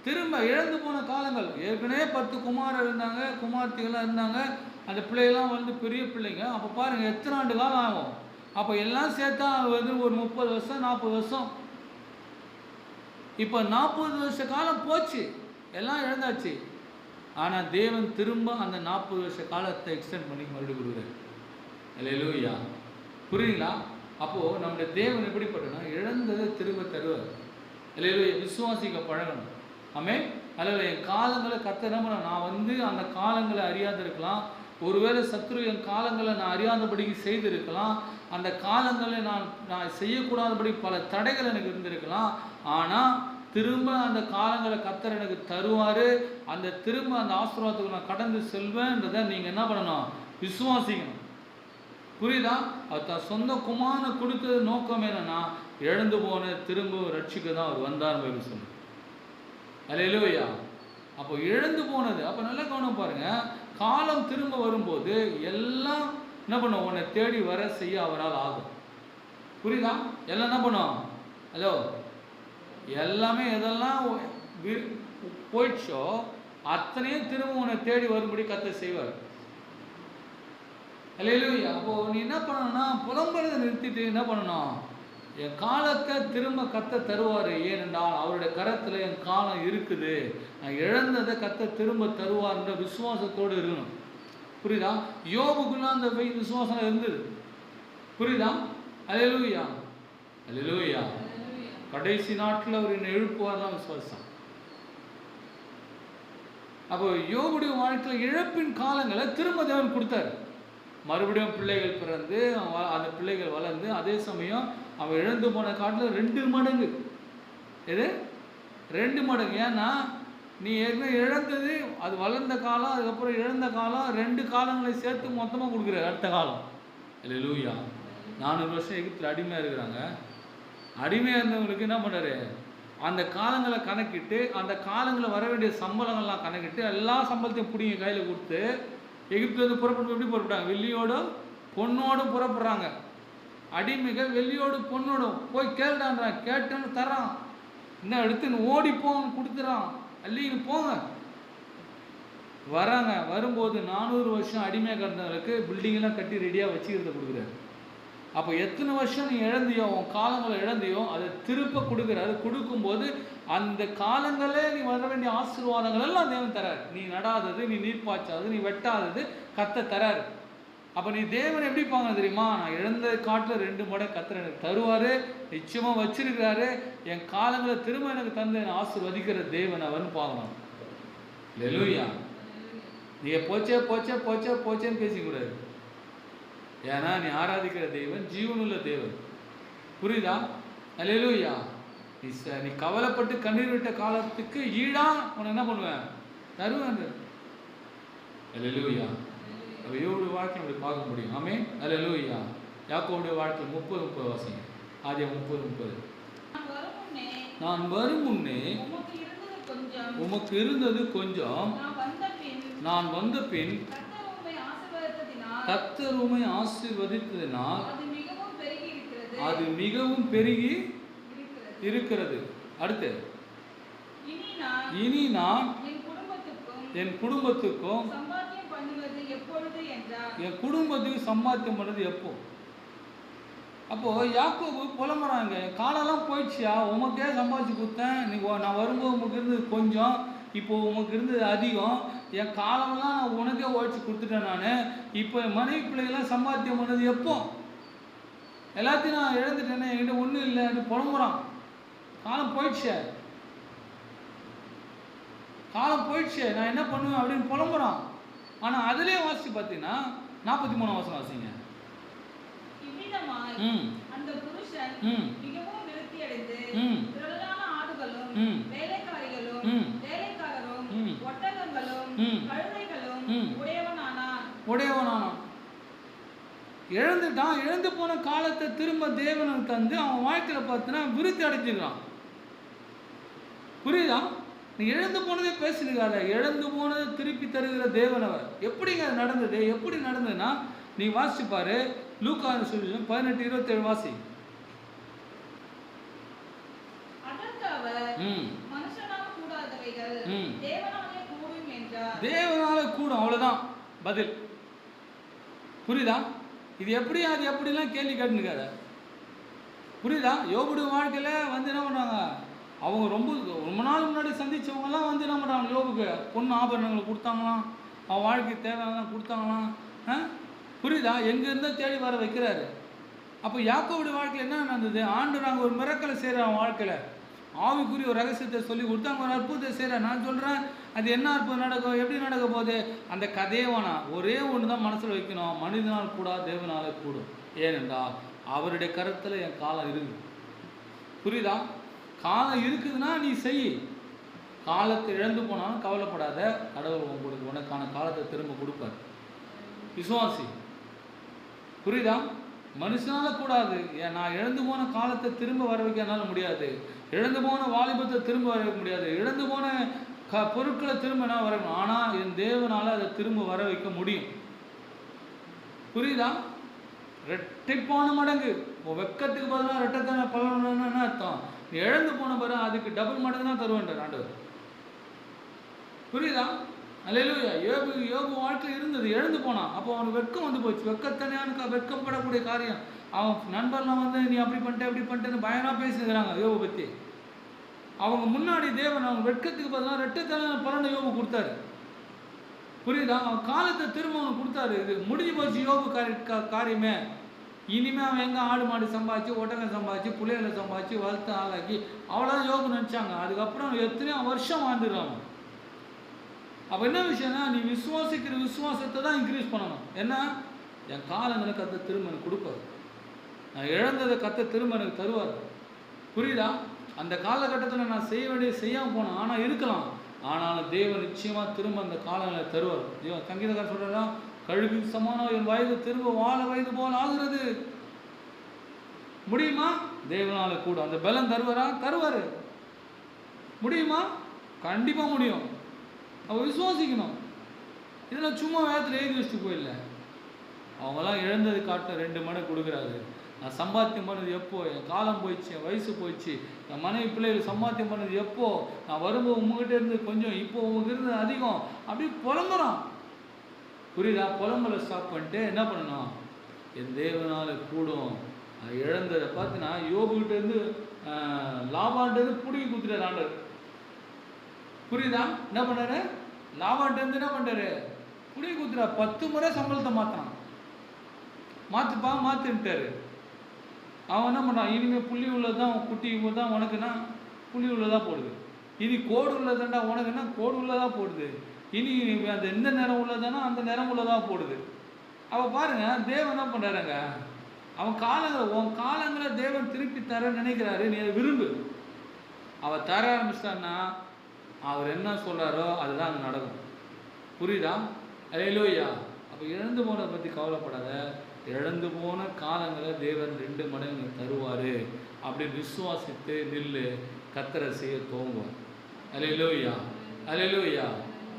திரும்ப இழந்து போன காலங்கள், ஏற்கனவே 10 குமாரர் இருந்தாங்க, குமார்த்திகள்லாம் இருந்தாங்க, அந்த பிள்ளைகள்லாம் வந்து பெரிய பிள்ளைங்க. அப்போ பாருங்கள் எத்தனை ஆண்டு காலம் ஆகும். அப்போ எல்லாம் சேர்த்தா வந்து ஒரு 30 வருஷம் 40 வருஷம். இப்போ 40 வருஷ காலம் போச்சு, எல்லாம் இழந்தாச்சு. ஆனால் தேவன் திரும்ப அந்த 40 வருஷ காலத்தை எக்ஸ்டெண்ட் பண்ணி மறுபடியும் கொடுக்குறாரு. அல்லேலூயா. புரியுங்களா? அப்போது நம்முடைய தேவன் எப்படிப்பட்டனா இழந்ததை திரும்ப தருவார். அல்லேலூயா. விசுவாசிக்க பழகணும். ஆமென். அல்லேலூயா. என் காலங்களை கர்த்தர் என்ன பண்ண, நான் வந்து அந்த காலங்களை அறியாத இருக்கலாம். ஒருவேளை சத்ரு என் காலங்களை நான் அறியாதபடிக்கு செய்திருக்கலாம். அந்த காலங்களை நான் செய்யக்கூடாதபடி பல தடைகள் எனக்கு இருந்திருக்கலாம். ஆனால் திரும்ப அந்த காலங்களை கர்த்தர் எனக்கு தருவார். அந்த திரும்ப அந்த ஆசீர்வாதத்துக்கு நான் கடந்து செல்வேன்றதை நீங்கள் என்ன பண்ணணும்? விசுவாசிக்கணும். புரியுதா? அது தான் சொந்த குமாரனை கொடுத்தது நோக்கம் என்னன்னா, இழந்து போன திரும்ப ரட்சிக்க தான் அவர் வந்தார் சொல்லு. அல்லேலூயா. அப்போ இழந்து போனது, அப்போ நல்லா கவனம் பாருங்க. காலம் திரும்ப வரும்போது எல்லாம் என்ன பண்ணும்? உன்னை தேடி வர செய்ய அவரால் ஆகும். புரியுதா? எல்லாம் என்ன பண்ணும்? ஹலோ, எல்லாமே எதெல்லாம் போயிடுச்சோ அத்தனையும் திரும்ப உன்னை தேடி வரும்படி கர்த்தர் செய்வார். அல்லேலூயா. அப்போது நீ என்ன பண்ணணும்னா, புலம்புறதை நிறுத்திட்டு என்ன பண்ணணும்? என் காலத்தை திரும்ப கர்த்தர் தருவார். ஏனென்றால் அவருடைய கரத்தில் என் காலம் இருக்குது. நான் இழந்ததை கர்த்தர் திரும்ப தருவார்ன்ற விசுவாசத்தோடு இருக்கணும். புரியுதா? யோபுக்குள்ள அந்த விசுவாசம் இருந்தது. புரியுதா? அல்லேலூயா. அல்லேலூயா. கடைசி நாட்டில் அவர் என்னை எழுப்புவார்லாம் விசுவாசம். அப்போ யோபுடைய வாழ்க்கையில் இழப்பின் காலங்களை திரும்ப தேவன் கொடுத்தாரு. மறுபடியும் பிள்ளைகள் பிறந்து அந்த பிள்ளைகள் வளர்ந்து, அதே சமயம் அவன் இழந்து போன காட்டில் 2 மடங்கு. எது? 2 மடங்கு. ஏன்னா நீ ஏற்கனவே இழந்தது, அது வளர்ந்த காலம், அதுக்கப்புறம் இழந்த காலம், 2 காலங்களை சேர்த்து மொத்தமாக கொடுக்குற அடுத்த காலம். அல்லேலூயா. 400 வருஷம் எகிப்தில் அடிமையாக இருக்கிறாங்க. அடிமையாக இருந்தவங்களுக்கு என்ன பண்ணுறாரு? அந்த காலங்களை கணக்கிட்டு, அந்த காலங்களில் வர வேண்டிய சம்பளங்கள்லாம் கணக்கிட்டு, எல்லா சம்பளத்தையும் பிடிங்க கையில் கொடுத்து, எகிப்துலேருந்து புறப்பட்டு எப்படி புறப்பட்டாங்க? வெள்ளியோடும் பொண்ணோடும் புறப்படுறாங்க. அடிமைகள் வெள்ளியோடு பொண்ணோடும் போய் கேட்டான்றான். கேட்டுன்னு தரான். இன்னும் எடுத்துன்னு ஓடிப்போன்னு கொடுத்துறான். அள்ளின்னு போங்க. வராங்க. வரும்போது 400 வருஷம் அடிமையாக கிடந்தவங்களுக்கு பில்டிங்கெல்லாம் கட்டி ரெடியாக வச்சுக்கிறத கொடுக்குறாரு. அப்போ எத்தனை வருஷம் நீ இழந்தியோ, உன் காலங்களை இழந்தியோ, அதை திருப்ப கொடுக்குறாரு. கொடுக்கும்போது அந்த காலங்களே நீ வர வேண்டிய ஆசீர்வாதங்கள் எல்லாம் தேவன் தராரு. நீ நடாதது, நீ நீர் பாய்ச்சாதது, நீ வெட்டாதது கர்த்தர் தராரு. அப்போ நீ தேவனை எப்படி பாங்க தெரியுமா? நான் இழந்த காட்டில் 2 மடங்கு கர்த்தர் எனக்கு தருவார், நிச்சயமாக வச்சிருக்கிறாரு, என் காலங்களை திரும்ப எனக்கு தந்து என்னை ஆசீர்வதிக்கிற தேவன் அவர்னு பார்க்கணும். அல்லேலூயா. நீங்கள் போச்சே போச்சே போச்சே போச்சேன்னு பேசிக்கூடாது. ஏன்னா நீ ஆராதிக்கிற தேவன் ஜீவனுள்ள தேவன். புரியுதா? அல்லேலூயா. நீ கவலைப்பட்டு கண்ணீர் விட்ட காலத்துக்கு ஈடா உன்னை என்ன பண்ணுவேன்? தருவேன். அல்லேலூயா. அப்போ யோபுடைய வாழ்க்கை அப்படி பார்க்க முடியும். ஆமென். அல்லேலூயா. யாக்கோபுடைய வாழ்க்கை 30:30 வாசிங்க. ஆதியாகமம் 30:30. நான் வரும் முன்னே உமக்கு இருந்தது கொஞ்சம், நான் வந்த பின் கர்த்தர் உம்மை ஆசீர்வதித்ததினால் அது மிகவும் பெருகி இருக்கிறது. அடுத்து, இனி நான் என் குடும்பத்துக்கும் என் குடும்பத்துக்கு சம்பாத்தியம் பண்ணது எப்போ? அப்போ யாக்கோபு புலம்புறாங்க, என் காலெல்லாம் போயிடுச்சியா, உமக்கே சம்பாதிச்சு கொடுத்தேன், நான் வரும்போது உமக்கு இருந்தது கொஞ்சம், இப்போ உமக்கு இருந்தது அதிகம், என் காலமெல்லாம் நான் உனக்கே உழைச்சி கொடுத்துட்டேன், நான் இப்போ என் மனைவி பிள்ளைகள்லாம் சம்பாத்தியம் பண்ணது எப்போ? எல்லாத்தையும் நான் இழந்துட்டேனே, என்கிட்ட ஒன்றும் இல்லைன்னு புலம்புறான். காலம் போயிடுச்சே, காலம் போயிடுச்சே, நான் என்ன பண்ணுவேன் அப்படின்னு புலம்புறான். ஆனால் அதிலே வாசிச்சு பார்த்தீங்கன்னா 43 வசனம் வாசிங்க. அந்த புருஷன் மிகவும் விருத்தி அடைந்து திரளான ஆடுகளும் வேலைக்காரிகளும் வேலைக்காரரும் ஒட்டகங்களும் கழுதைகளும் உடையவனானான். இழந்துட்டான். இழந்து போன காலத்தை திரும்ப தேவனுக்கு தந்து அவன் வாழ்க்கையில் பார்த்தீங்கன்னா விருத்தி அடைஞ்சிருக்கான். புரியுதா? நீ இழந்து போனதே பேசிருக்காத, இழந்து போனதை திருப்பி தருகிற தேவன் அவர். எப்படிங்க அது நடந்தது? எப்படி நடந்ததுன்னா நீ வாசிப்பாரு, லூக்கா சுவிசேஷம் 18:27 வாசி. தேவனால கூடும், அவ்வளவுதான் பதில். புரியுதா? இது எப்படி அது எப்படிலாம் கேள்வி கேட்டுனுக்காத. புரியுதா? யோபுடைய வாழ்க்கையில வந்து என்ன பண்ணுறாங்க, அவங்க ரொம்ப நாள் முன்னாடி சந்திச்சவங்கலாம் வந்து என்ன பண்ணுறாங்க, யோபுக்கு பொண்ணு ஆபரணங்களை கொடுத்தாங்களாம், அவன் வாழ்க்கைக்கு தேவையானதான் கொடுத்தாங்களாம். புரியுதா? எங்கேருந்தோ தேடி வர வைக்கிறாரு. அப்போ யாக்கோபுடைய வாழ்க்கையில் என்ன நடந்தது? ஆண்டவர் நாங்கள் ஒரு மிரக்கலை செய்கிற அவன் வாழ்க்கையில் ஆவிக்குரிய ஒரு ரகசியத்தை சொல்லி கொடுத்தாங்க, ஒரு அற்புதத்தை செய்கிற. நான் சொல்கிறேன், அது என்ன அற்புதம் நடக்கும், எப்படி நடக்க போகுது? அந்த கதையே வேணாம், ஒரே ஒன்று தான் மனசில் வைக்கணும், மனிதனால் கூட தேவனால கூடும். ஏனென்றால் அவருடைய கருத்தில் என் காலம் இருக்குது. புரியுதா? காலம் இருக்குதுன்னா நீ செய். காலத்தை இழந்து போனாலும் கவலைப்படாத, கடவுள் உங்களுக்கு உனக்கான காலத்தை திரும்ப கொடுப்பார். விசுவாசி. புரியுதா? மனுஷனால் கூடாது. நான் இழந்து போன காலத்தை திரும்ப வர வைக்க என்னால் முடியாது, இழந்து போன வாலிபத்தை திரும்ப வர வைக்க முடியாது, இழந்து போன பொருட்களை திரும்ப என்ன வர, ஆனால் என் தேவனால் அதை திரும்ப வர வைக்க முடியும். புரியுதா? ரெட்டிப்பான மடங்கு. வெக்கத்துக்கு பதிலாக ரெட்டத்தான பலன்னு அர்த்தம். இழந்து போன பிறகு அதுக்கு டபுள் மடங்கு தான் தருவேன் ஆண்டவர். புரியுதா? அல்லேலூயா. யோபு வாழ்க்கையில் இருந்தது, இழந்து போனான். அப்போ அவனுக்கு வெட்கம் வந்து போச்சு. வெக்கத்தனையானுக்கு வெட்கப்படக்கூடிய காரியம். அவன் நண்பர்லாம் வந்து நீ அப்படி பண்ணிட்ட இப்படி பண்ணிட்டேன்னு பயங்கரமாக பேசிக்கிறாங்க யோபு பற்றி. அவங்க முன்னாடி தேவன் அவங்க வெட்கத்துக்கு பதிலாக ரெட்டத்தனையான பலனை யோபு கொடுத்தாரு. புரியுதா? அவன் காலத்தை திரும்ப அவனுக்கு கொடுத்தாரு. இது முடிஞ்சு போச்சு யோபு காரியமே. இனிமேல் அவன் எங்கே ஆடு மாடு சம்பாதிச்சு, ஒட்டகம் சம்பாதிச்சு, பிள்ளைகளை சம்பாதிச்சு, வளர்த்து ஆளாக்கி அவ்வளோதான் யோபு நினச்சாங்க. அதுக்கப்புறம் எத்தனையோ வருஷம் வாழ்ந்துடுறாங்க. அப்போ என்ன விஷயம்னா, நீ விசுவாசிக்கிற விசுவாசத்தை தான் இன்க்ரீஸ் பண்ணணும். என்ன? என் காலங்களை கத்த திரும்ப எனக்கு கொடுப்பாரு, நான் இழந்ததை கத்த திரும்ப எனக்கு தருவார். புரியுதா? அந்த காலகட்டத்தில் நான் செய்ய வேண்டியது செய்யாமல் போனேன், ஆனால் இருக்கலாம். ஆனாலும் தேவன் நிச்சயமாக திரும்ப அந்த காலங்களை தருவார். தேவன் சங்கீதக்காரர் சொல்கிறா, கழுகு சமானம் என் வயது திரும்ப வாழ வயது போல் ஆகுறது. முடியுமா? தேவனால கூட அந்த பலம் தருவாரா? தருவார். முடியுமா? கண்டிப்பாக முடியும். அவள் விசுவாசிக்கணும். இதெல்லாம் சும்மா வேகத்தில் எழுதி வச்சுட்டு போயிடல. அவங்களாம் இழந்தது காட்ட 2 மடங்கு கொடுக்குறாரு. நான் சம்பாத்தியம் பண்ணது எப்போ? என் காலம் போயிடுச்சு, என் வயசு போயிடுச்சு, என் மனைவி பிள்ளைகள் சம்பாத்தியம் பண்ணது எப்போ? நான் வரும்போது உங்ககிட்ட இருந்து கொஞ்சம், இப்போ உங்களுக்கு இருந்தது அதிகம், அப்படி புலம்புறான். புரியுதா? புலம்பலை ஸ்டாப் பண்ணிட்டு என்ன பண்ணணும்? என் தேவனால கூடும். இழந்ததை பார்த்தீங்கன்னா யோபுகிட்டேருந்து லாபான்ட்டு பிடிங்கி கொடுத்துட்டார் ஆண்டவர். புரியுதா? என்ன பண்ணாரு? லாபான்ட்டு என்ன பண்ணுறாரு? பிடிங்கி கொடுத்துட்டா. 10 முறை சம்பளத்தை மாற்றினான். மாற்றிட்டாரு. அவன் என்ன பண்ணான், இனிமேல் புள்ளி உள்ளதான் குட்டி தான் உனக்குன்னா புள்ளி உள்ளதாக போடுது, இனி கோடு உள்ளதாண்டா உனக்குன்னா கோடு உள்ளதாக போடுது, இனி அந்த எந்த நிறம் உள்ளதானா அந்த நிறம் உள்ளதாக போடுது. அவள் பாருங்க, தேவன் என்ன பண்ணுறாருங்க, அவன் உன் காலங்களை தேவன் திருப்பி தர நினைக்கிறாரு. நீ அதை விரும்பு. அவள் தர ஆரம்பிச்சிட்டான்னா அவர் என்ன சொல்கிறாரோ அதுதான் அங்கே நடக்கும். புரியுதா? அல்லேலூயா. அப்போ இழந்து போனதை பற்றி கவலைப்படாத. இழந்து போன காலங்களை தேவன் 2 மடங்கு தருவார் அப்படின்னு விசுவாசித்து நில்லு. கர்த்தரை செய்ய துவங்குவார். அல்லேலூயா, அல்லேலூயா.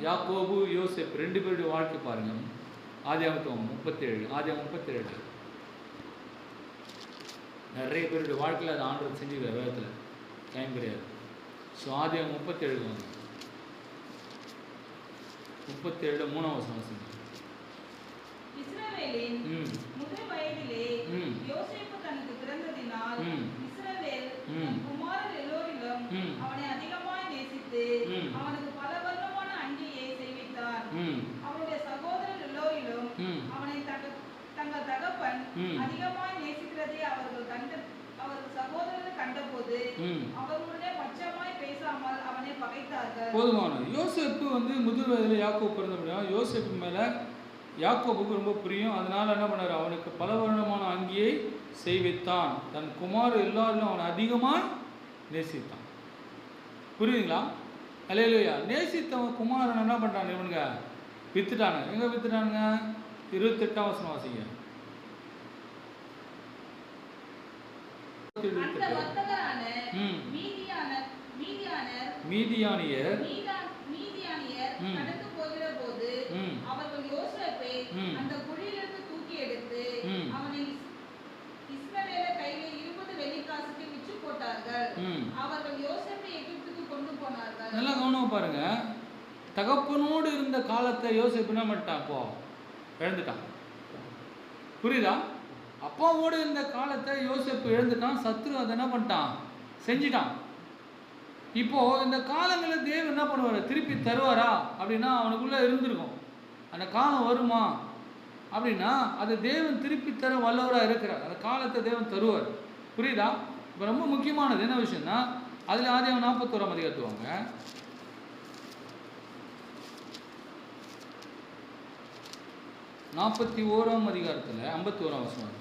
யாக்கோபு யோசேப்பு 2 பேருடைய வாழ்க்கை பாருங்கள். ஆதியாகமம் 37 நிறைய பேருடைய வாழ்க்கையில் அது ஆண்டவர் செஞ்சுக்கிற வேகத்தில் டைம் கிடையாது. ஸோ ஆதியாகமம் 37 வந்து 37 3ஆம் வசனம். இஸ்ரவேலின் முதல் வயதிலே யோசேப்பு தனக்கு பிறந்ததினால் இஸ்ரவேல் தன் குமாரர் எல்லோரிலும் அவனை அதிகமாய் நேசித்து அவனுக்கு பல வர்ணமான அங்கியை செய்வித்தார். அவனுடைய சகோதரர் எல்லோரிலும் அவனை தங்கள் தகப்பன் அதிகமாய் நேசிக்கிறதை அவர்கள் சகோதரர் கண்டபோது அவர்களுடைய பட்சமாய் பேசாமல் அவனை பகைத்தார்கள். போதுமான யோசேப்பு வந்து முதல் வயதில் யாக்கோபு பிறந்தபடியா யோசேப்பு மேலே யாக்கோபுக்கு ரொம்ப பிரியம். அதனால் என்ன பண்ணார், அவனுக்கு பல வருடமான அங்கியை செய்வித்தான். தன் குமார் எல்லாரும் அவனை அதிகமாக நேசித்தான். புரியுதுங்களா? அல்லேலூயா. நேசித்தவன் குமாரன் என்ன பண்ணுறான், இவனுங்க வித்துட்டானுங்க. எங்கே வித்துட்டானுங்க? 28ஆம் வசனம் வாசிங்க. மீதியானியர் கடந்து போகிற போது அவர்கள் யோசேப்பை அந்த குழியிலிருந்து தூக்கி எடுத்து அவனை இஸ்மவேலர் கையிலே 20 வெள்ளிக்காசுக்கு விற்று போட்டார்கள். அவர்கள் யோசேப்பை எகிப்துக்கு கொண்டு போனார்கள். நல்லா கவனம் பாருங்க. தகப்பனோடு இருந்த காலத்தை யோசேப்பு என்ன பண்ணிட்டான், இப்போ இழந்துட்டான். புரியுதா? அப்பாவோடு இருந்த காலத்தை யோசேப்பு இழந்துட்டான். சத்ரு அதை என்ன பண்ணிட்டான், செஞ்சிட்டான். இப்போ இந்த காலங்களில் தேவன் என்ன பண்ணுவார், திருப்பி தருவாரா அப்படின்னா அவனுக்குள்ளே இருந்திருக்கும். அந்த காலம் வருமா அப்படின்னா அது தேவன் திருப்பி தர வல்லவராக இருக்கிறார். அந்த காலத்தை தேவன் தருவார். புரியுதா? இப்போ ரொம்ப முக்கியமானது என்ன விஷயம்னா, அதில் ஆதியாகமம் 41ஆம் அதிகாரத்துவாங்க. 41ஆம் அதிகாரத்தில் 51ஆம் வசனம்.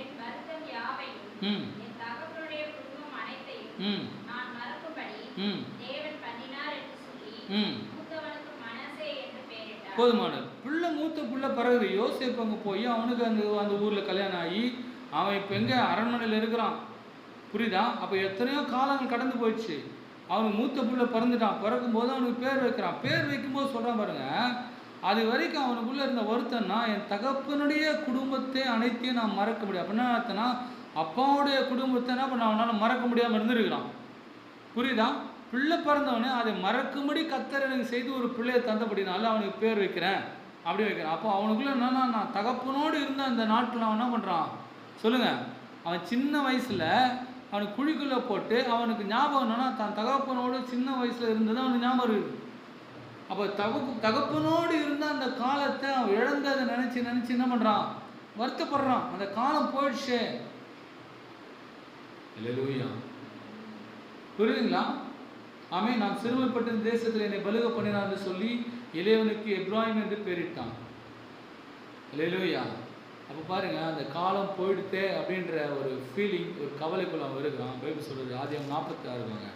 என் தகப்பனுடைய குடும்பம் அனைத்தையும் நான் மறக்கும்படி தேவன் பண்ணினார் என்று சொல்லி மூத்தவனுக்கு மனசே என்று பெயரிட்டார். போதுமானது. மூத்த பிள்ளை பிறகு யோசேப்பு அங்கே போய் அவனுக்கு அந்த ஊரில் கல்யாணம் ஆகி அவன் இப்போ எங்கே அரண்மனையில் இருக்கிறான். புரியுதா? அப்போ எத்தனையோ காலங்கள் கடந்து போயிடுச்சு. அவனுக்கு மூத்த பிள்ளை பிறந்துட்டான். பிறக்கும்போது அவனுக்கு பேர் வைக்கிறான். பேர் வைக்கும்போது சொல்கிறான் பாருங்க, அது வரைக்கும் அவனுக்குள்ளே இருந்த வருத்தம்னா என் தகப்பனுடைய குடும்பத்தை அனைத்தையும் நான் மறக்க முடியும். அப்படின்னா அர்த்தம்னா அப்பாவுடைய குடும்பத்தை என்ன பண்ண அவனால் மறக்க முடியாமல் இருந்துருக்கிறான். புரியுதா? பிள்ளை பிறந்தவனே அதை மறக்கும்படி கர்த்தர் எனக்கு செய்து ஒரு பிள்ளையை தந்தபடினால அவனுக்கு பேர் வைக்கிறேன் அப்படி வைக்கிறான். அப்போ அவனுக்குள்ளே என்னன்னா, நான் தகப்பனோடு இருந்த அந்த நாட்டில் அவன் என்ன பண்ணுறான் சொல்லுங்கள். அவன் சின்ன வயசில் அவனுக்கு குழிக்குள்ளே போட்டு அவனுக்கு ஞாபகம் என்னன்னா, தான் தகப்பனோடு சின்ன வயசில் இருந்தது அவனுக்கு ஞாபகம் இருக்குது. அப்போ தகப்பனோடு இருந்த அந்த காலத்தை அவன் இழந்ததை நினச்சி என்ன பண்ணுறான், வருத்தப்படுறான். அந்த காலம் போயிடுச்சு. அல்லேலூயா. புரியுதுங்களா? ஆமென். நான் சிறுமைப்பட்ட தேசத்தில் என்னை பலுக பண்ணினான் என்று சொல்லி இளையவனுக்கு எப்ராஹிம் என்று பெயரிட்டான். அல்லேலூயா. அப்போ பாருங்க, அந்த காலம் போயிடுத்தே அப்படின்ற ஒரு ஃபீலிங், ஒரு கவலைக்குள்ள அவன் இருக்கிறான். பைபிள் சொல்கிறது ஆதியாகமம் 46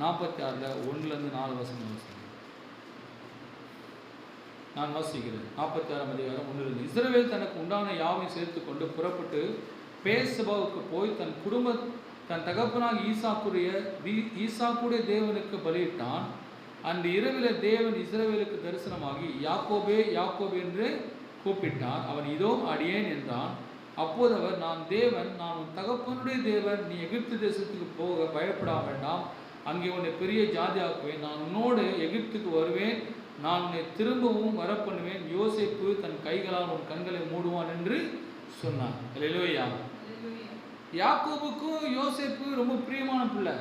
46 1 4 வசனம் வாசிக்கிறேன். நான் வாசிக்கிறேன். 46ஆம் அதிகாரம் 1. இஸ்ரவேல் தனக்கு உண்டான யாவையும் சேர்த்து கொண்டு புறப்பட்டு பேர்சபாவுக்கு போய் தன் தகப்பனாக ஈசாக்குடைய தேவனுக்கு பலியிட்டான். அந்த இரவில் தேவன் இஸ்ரவேலுக்கு தரிசனமாகி யாக்கோபே யாக்கோபே என்று கூப்பிட்டான். அவன் இதோ அடியேன் என்றான். அப்போது அவர், நான் தேவன், நான் உன் தகப்பனுடைய தேவன், நீ எகிப்து தேசத்துக்கு போக பயப்பட வேண்டாம், அங்கே உன்னை பெரிய ஜாதி ஆக்குவேன், நான் உன்னோடு எகிப்துக்கு வருவேன், நான் உன்னை திரும்பவும் வரப்பண்ணுவேன், யோசேப்பு தன் கைகளால் உன் கண்களை மூடுவான் என்று சொன்னான். அல்லேலூயா. யாக்கோபுக்கும் யோசேப்பு ரொம்ப பிரியமான பிள்ளை.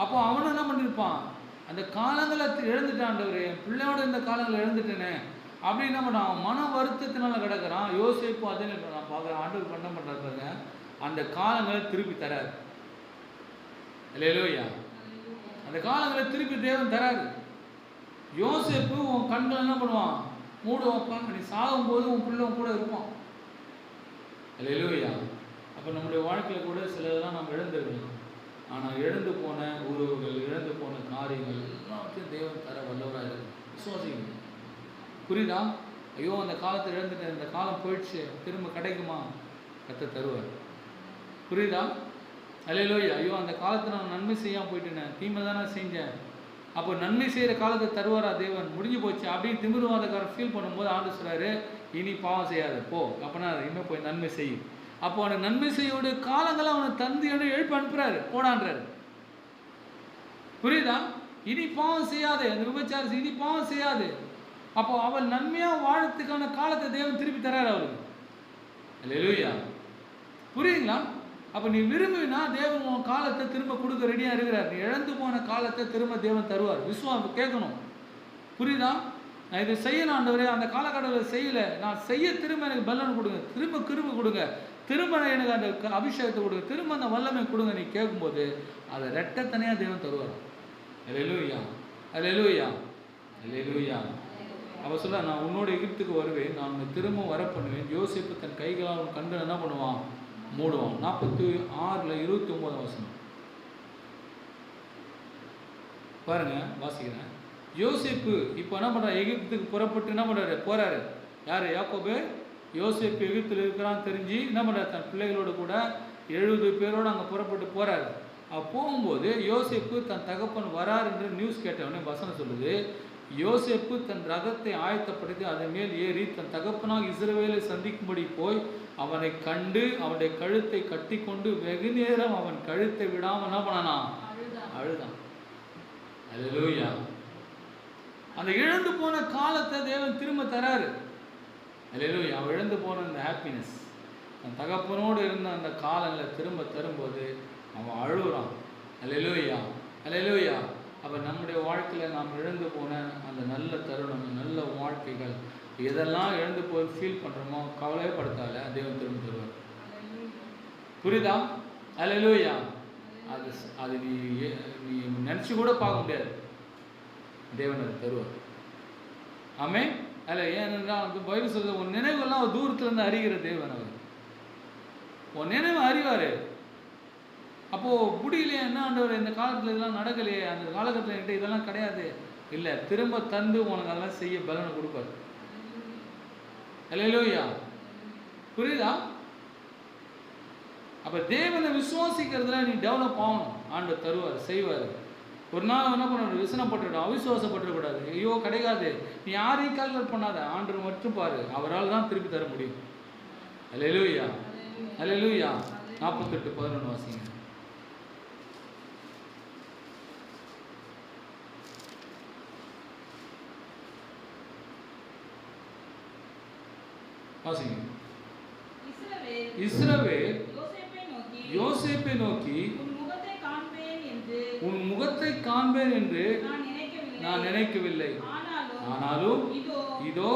அப்போ அவன் என்ன பண்ணியிருப்பான், அந்த காலங்களை இழந்துட்டான் ஆண்டவரே, என் பிள்ளையோட இந்த காலங்களை இழந்துட்டேனே அப்படி என்ன பண்ணான், அவன் மன வருத்தத்தினால கிடக்கிறான். யோசிப்பு அதே நான் பார்க்குறேன், ஆண்டவர் பண்ண பண்ணுறாங்க, அந்த காலங்களை திருப்பி தராரு. அல்லேலூயா. அந்த காலங்களை திருப்பி தேவன் தராரு. யோசிப்பு உன் கண்களை என்ன பண்ணுவான், மூடு வைப்பான். நீ சாகும்போது உன் பிள்ளை கூட இருப்பான். அல்லேலூயா. அப்போ நம்முடைய வாழ்க்கையில் கூட சிலதெல்லாம் நம்ம இழந்துருக்கணும். ஆனால் இழந்து போன உறவுகள், இழந்து போன காரியங்கள் எல்லாத்தையும் தேவன் தர வல்லவராக இருக்கு. விசுவாசிக்கணும். புரியுதா? ஐயோ அந்த காலத்தை இழந்துட்டேன், இந்த காலம் போயிடுச்சு, திரும்ப கிடைக்குமா? கர்த்தர் தருவார். புரியுதா? அல்லேலூயா. ஐயோ அந்த காலத்தை நான் நன்மை செய்யாமல் போயிட்டேன், தீமை தானே செஞ்சேன். அப்போ நன்மை செய்கிற காலத்தை தருவாரா தேவன்? முடிஞ்சு போச்சு அப்படின்னு திமிர்வாதக்காரன் ஃபீல் பண்ணும்போது ஆண்டு சொல்கிறாரு, இனி பாவம் செய்யாது போ, அப்போனா இனிமேல் போய் நன்மை செய்யும். அப்போ அவனுக்கு நன்மை செய்யோடைய காலங்களை அவனை தந்தையோட எழுப்பி அனுப்புறாரு, போடான்றாரு. புரியுதா? இனி பாவம் செய்யாது, அந்த விபச்சாரம் இனி பாவம் செய்யாது. அப்போ அவள் நன்மையாக வாழறதுக்கான காலத்தை தேவன் திருப்பி தராரு அவளுக்கு. அல்லேலூயா. புரியுங்களா? அப்போ நீ விரும்பினா தேவன் உன் காலத்தை திரும்ப கொடுக்க ரெடியாக இருக்கிறார். நீ இழந்து போன காலத்தை திரும்ப தேவன் தருவார். விசுவாசம் கேட்கணும். புரியுதா? நான் இதை செய்யணும் ஆண்டவரே, அந்த காலகட்டத்தில் செய்யலை, நான் செய்ய திரும்ப எனக்கு பலன் கொடுங்க, திரும்ப கிருபை கொடுங்க, திரும்ப எனக்கு அந்த அபிஷேகத்தை கொடுங்க, திரும்ப அந்த வல்லமை கொடுங்க. நீ கேட்கும்போது அதை ரெட்டத்தனையாக தேவன் தருவார். அல்லேலூயா. அல்லேலூயா. அல்லேலூயா. அவ சொல்ல, நான் உன்னோட எகிப்துக்கு வருவேன், நான் உன்னை திரும்ப வர பண்ணுவேன். யோசிப்பு தன் கைகளால் உன் கண்கள் என்ன பண்ணுவான், மூடுவான். 46:29 பாருங்க, வாசிக்கிறேன். யோசிப்பு இப்போ என்ன பண்ணுறாரு, எகிப்துக்கு புறப்பட்டு என்ன பண்ணுறாரு, போகிறாரு. யார்? யாக்கோபு. யோசிப்பு எகிப்தில் இருக்கிறான்னு தெரிஞ்சு என்ன பண்ணுறாரு, தன் பிள்ளைகளோடு கூட 70 பேரோடு அங்கே புறப்பட்டு போகிறாரு. போகும்போது யோசிப்பு தன் தகப்பன் வரார் என்று நியூஸ் கேட்டவொடனே வசனம் சொல்லுது, யோசேப்பு தன் ரகத்தை ஆயத்தப்படுத்தி அதன் மேல் ஏறி தன் தகப்பனாக இஸ்ரவேலை சந்திக்கும்படி போய் அவனை கண்டு அவனுடைய கழுத்தை கட்டி கொண்டு வெகு நேரம் அவன் கழுத்தை விடாமல் என்ன பண்ணானா, அழுதான். அல்லேலூயா. அந்த இழந்து போன காலத்தை தேவன் திரும்ப தராரு. அல்லேலூயா. அவன் இழந்து போன அந்த ஹாப்பினஸ், தன் தகப்பனோடு இருந்த அந்த காலங்களில் திரும்ப தரும்போது அவன் அழுகுறான். அல்லேலூயா. அல்லேலூயா. அப்போ நம்முடைய வாழ்க்கையில் நாம் இழந்து போன அந்த நல்ல தருணம், நல்ல வாழ்க்கைகள், எதெல்லாம் இழந்து போய் ஃபீல் பண்ணுறோமோ கவலைப்படுத்தால தேவன் திரும்ப தருவார். புரியுதா? அல்லேலூயா. அது நீ நினச்சி கூட பார்க்க முடியாது, தேவன் அதை தருவார். ஆமே. அல்ல, ஏனென்றால் அது பைபிள் சொல்லுது, உன் நினைவுகள்லாம் தூரத்துலேருந்து அறிகிற தேவன் அவர். உன் நினைவு அறிவார். அப்போது முடியலையே, என்ன ஆண்டவர் இந்த காலத்தில் இதெல்லாம் நடக்கலையே, அந்த காலகட்டத்தில் என்கிட்ட இதெல்லாம் கிடையாது, இல்லை, திரும்ப தந்து உனக்கு அதெல்லாம் செய்ய பலனை கொடுப்பார். அல்லேலூயா. புரியுதா? அப்போ தேவனை விசுவாசிக்கிறதுல நீ டெவலப் ஆகணும். ஆண்டவர் தருவார், செய்வார். ஒரு நாள் என்ன பண்ணணும், விசனப்பட்டுவிடும், அவிசுவாசப்பட்டுக்கூடாது. ஐயோ கிடைக்காது, நீ யாரையும் கால்குலேட் பண்ணாத, ஆண்டவர் மட்டும் பாரு, அவரால் தான் திருப்பி தர முடியும். அல்லேலூயா. அல்லேலூயா. 48:11 வாசிங்க. வாசிங்க. இஸ்ரவேல் யோசேப்பை நோக்கி உன் முகத்தை காண்பேன் என்று நான் நினைக்கவில்லை, ஆனாலும் இதோ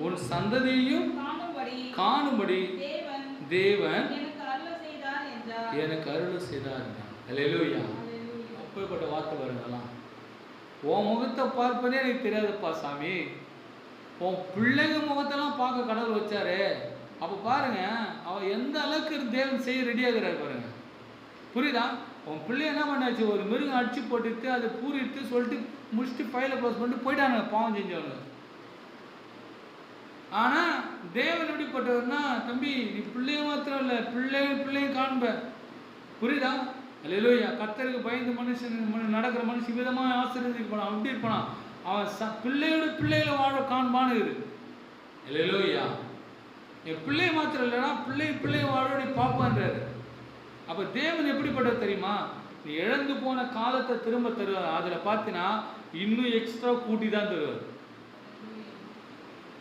உன் சந்ததியையும் காணும்படி தேவன் எனக்கு அருள் செய்தார். அல்லேலூயா. அப்பேற்பட்ட வார்த்தை வருங்கலாம். உன் முகத்தை பார்ப்பதே எனக்கு தெரியாதுப்பா சாமி, உன் பிள்ளைங்க முகத்தெல்லாம் பார்க்க கடவுள் வச்சாரு. அப்போ பாருங்க, அவன் எந்த அளவுக்கு தேவன் செய்ய ரெடியாகிறாரு பாருங்க. புரியுதா? உன் பிள்ளைய என்ன பண்ணாச்சு, ஒரு மிருகம் அடிச்சு போட்டுட்டு அதை பூரிட்டு சொல்லிட்டு முடிச்சுட்டு ஃபைலை க்ளோஸ் பண்ணிட்டு போயிட்டானுங்க பாவம் செஞ்சவங்க. ஆனால் தேவன் எப்படிப்பட்டவர்னா, தம்பி நீ பிள்ளைய மாத்திரம் இல்லை, பிள்ளையும் காண்ப. புரியுதா? அல்லேலூயா. கர்த்தருக்கு பயந்து மனுஷன் நடக்கிற மனுஷன் விதமாக ஆசீர்வதிக்கு போனான், அப்படி இருப்பான். அவன் பிள்ளைகளை வாழ காண்பான்னு இருக்கு. அல்லேலூயா. என் பிள்ளைய மாத்திரம் இல்லைனா பிள்ளை வாழோட பார்ப்பான்றாரு. அப்போ தேவன் எப்படிப்பட்டது தெரியுமா? நீ இழந்து போன காலத்தை திரும்ப தருவார். அதில் பார்த்தினா இன்னும் எக்ஸ்ட்ரா கூட்டி தான் தருவார்.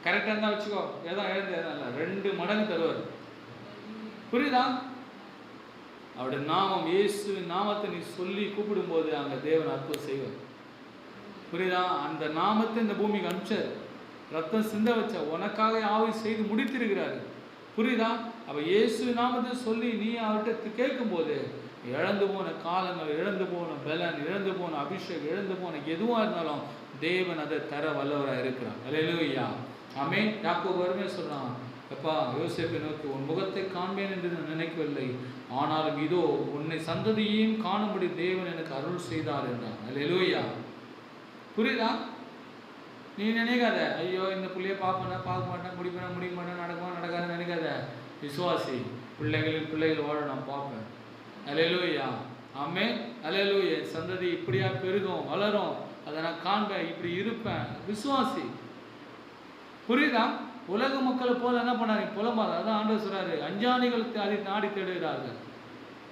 கரெக்டாக இருந்தால் வச்சுக்கோ, எதாவது இழந்து எதாவது இல்லை, 2 மடங்கு தருவார். புரியுதா? அவருடைய நாமம் இயேசுவின் நாமத்தை நீ சொல்லி கூப்பிடும்போது அங்கே தேவன் அற்புதம் செய்வார். புரியுதா? அந்த நாமத்தை இந்த பூமிக்கு அனுப்பிச்சார், ரத்தம் சிந்த வச்ச உனக்காக ஆவி செய்து முடித்திருக்கிறாரு. புரியுதா? அப்போ இயேசு நாமத்தை சொல்லி நீ அவர்கிட்ட கேட்கும்போது இழந்து போன காலங்கள், இழந்து போன பலன், இழந்து போன அபிஷேகம், இழந்து போன எதுவாக இருந்தாலும் தேவன் அதை தர வல்லவராக இருக்கிறார். அல்லேலூயா. ஆமென். யாக்கோபு வறுமையை சொல்றான், அப்பா யோசேப்பை நோக்கி உன் முகத்தை காண்பேன் என்று நான் நினைக்கவில்லை, ஆனாலும் இதோ உன்னை சந்ததியையும் காணும்படி தேவன் எனக்கு அருள் செய்தார் என்றான். அல்லேலூயா. புரியுதா? நீ நினைக்காத ஐயோ இந்த பிள்ளைய பார்க்க மாட்டேன், முடிக்க மாட்டேன், நடக்காத நினைக்காத. விசுவாசி, பிள்ளைகள் வாழ நான் பார்ப்பேன். அல்லேலூயா. ஆமென். அல்லேலூயா. சந்ததி இப்படியா பெருகும், வளரும், அதை நான் காண்பேன், இப்படி இருப்பேன். விசுவாசி. புரியுதா? உலக மக்களை போல என்ன பண்ணாரு? புலம்பாத. அதான் ஆண்டவர் சொல்றாரு, அஞ்ஞானிகள் அதை நாடி தேடுகிறார்கள்.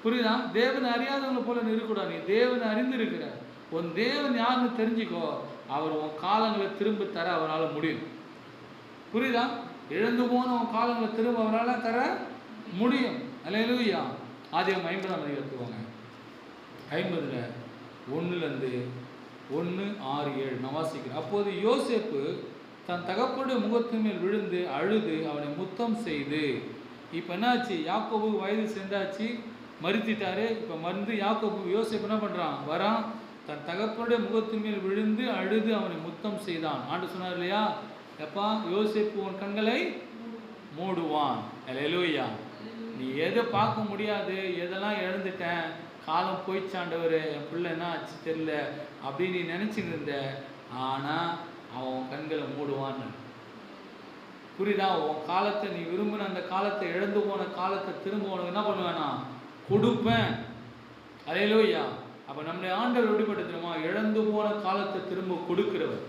புரியுதா? தேவனை அறியாதவங்களை போல இருக்கக்கூடாது. நீ தேவனை அறிந்திருக்கிற உன் தேவன் யாருன்னு தெரிஞ்சுக்கோ. அவர் உன் காலங்களை திரும்ப தர அவரால் முடியும். புரியுதா? இழந்து போன உன் காலங்களை திரும்ப அவரால் தர முடியும். அல்லேலூயா. ஆதியாகமம் 50ஆம் அதிகாரம் எடுத்துக்கோங்க. 50ல் 1 6 7 நான் வாசிக்கிறேன். அப்போது யோசேப்பு தன் தகப்பனுடைய முகத்தின் மேல் விழுந்து அழுது அவனை முத்தம் செய்து. இப்போ என்னாச்சு? யாக்கோபு வயது சென்றாச்சு, மறுத்திட்டாரு. இப்போ மருந்து யாக்கோபு யோசேப்பு என்ன பண்ணுறான்? வரான், தன் தகப்பனுடைய முகத்தின் மேல் விழுந்து அழுது அவனை முத்தம் செய்தான். ஆண்டு சொன்னார் இல்லையா, எப்பா யோசேப்பு உன் கண்களை மூடுவான். அல்லேலூயா. நீ எதை பார்க்க முடியாது, எதெல்லாம் இழந்துட்டேன், காலம் போயிச்சாண்டவர், என் பிள்ளை என்ன ஆச்சு தெரியல அப்படின்னு நீ நினச்சிட்டு இருந்த, ஆனால் அவன் கண்களை மூடுவான்னு. புரியுதா? உன் காலத்தை நீ விரும்பின அந்த காலத்தை, இழந்து போன காலத்தை திரும்ப உனக்கு என்ன பண்ணுவேனா? கொடுப்பேன். அல்லேலூயா. அப்போ நம்முடைய ஆண்டவர் எப்படிப்பட்ட தெரியுமா? இழந்து போன காலத்தை திரும்ப கொடுக்கிறவர்.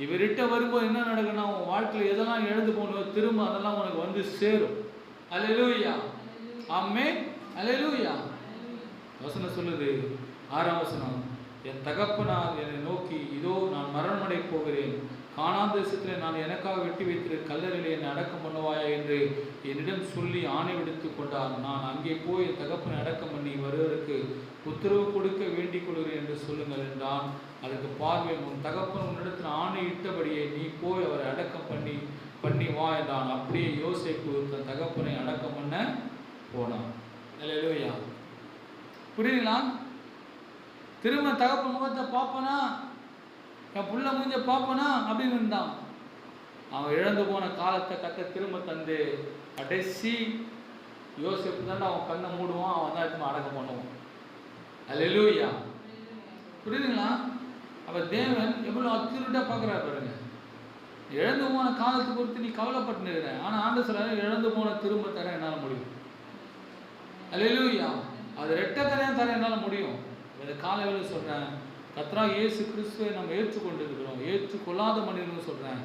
இவர்கிட்ட வரும்போது என்ன நடக்குன்னா, உன் வாழ்க்கையில் எதெல்லாம் இழந்து போனோ திரும்ப அதெல்லாம் உனக்கு வந்து சேரும். அல்லேலூயா. ஆமென். அல்லேலூயா. வசனம் சொல்லுது, 6ஆம் வசனம், என் தகப்பனார் என்னை நோக்கி, இதோ நான் மரணமடை போகிறேன், கானான் தேசத்தில் நான் எனக்காக வெட்டி வைத்திருக்க கல்லறையில் என்னை அடக்கம் பண்ணுவாயா என்று என்னிடம் சொல்லி ஆணை விடுத்து கொண்டார். நான் அங்கே போய் என் தகப்பனை அடக்கம் பண்ணி வருவதற்கு உத்தரவு கொடுக்க வேண்டிக் கொள்கிறேன் என்று சொல்லுங்கள் என்றான். அதுக்கு பார்வையில், உன் தகப்பன் உன்னிடத்தில் ஆணை இட்டபடியே நீ போய் அவரை அடக்கம் பண்ணி வா என்றான். அப்படியே யோசேப்பு தன் தகப்பனை அடக்கம் பண்ண போனான். அல்லேலூயா. புரியுதுங்களா? திரும்ப தகப்பன் முகத்தை பார்ப்பனா, என் புள்ள மூஞ்ச பார்ப்பனா அப்படின்னு இருந்தான். அவன் இழந்து போன காலத்தை கத்த திரும்ப தந்து கடைசி யோசேப்பு தான் அவன் கண்ணை மூடுவான், அவன் தான் எடுத்து அடக்கம் பண்ணுவான். அல்லேலூயா. புரியுதுங்களா? அப்போ தேவன் எவ்வளோ அக்யூரேட்டாக பார்க்குறாரு பாருங்க. இழந்து போன காலத்தை குறித்து நீ கவலைப்பட்டு இருக்கிற, ஆனால் ஆண்டு சொல்ல இழந்து போன திரும்ப தர என்னால் முடியும். அல்லேலூயா. அது ரெட்டத்தனையாக தர என்னால் முடியும். இந்த காலையில் சொல்கிறேன், கர்த்தராகிய இயேசு கிறிஸ்துவை நம்ம ஏற்றுக்கொண்டிருக்கிறோம். ஏற்றுக்கொள்ளாத மனிதர்கள் சொல்கிறேன்,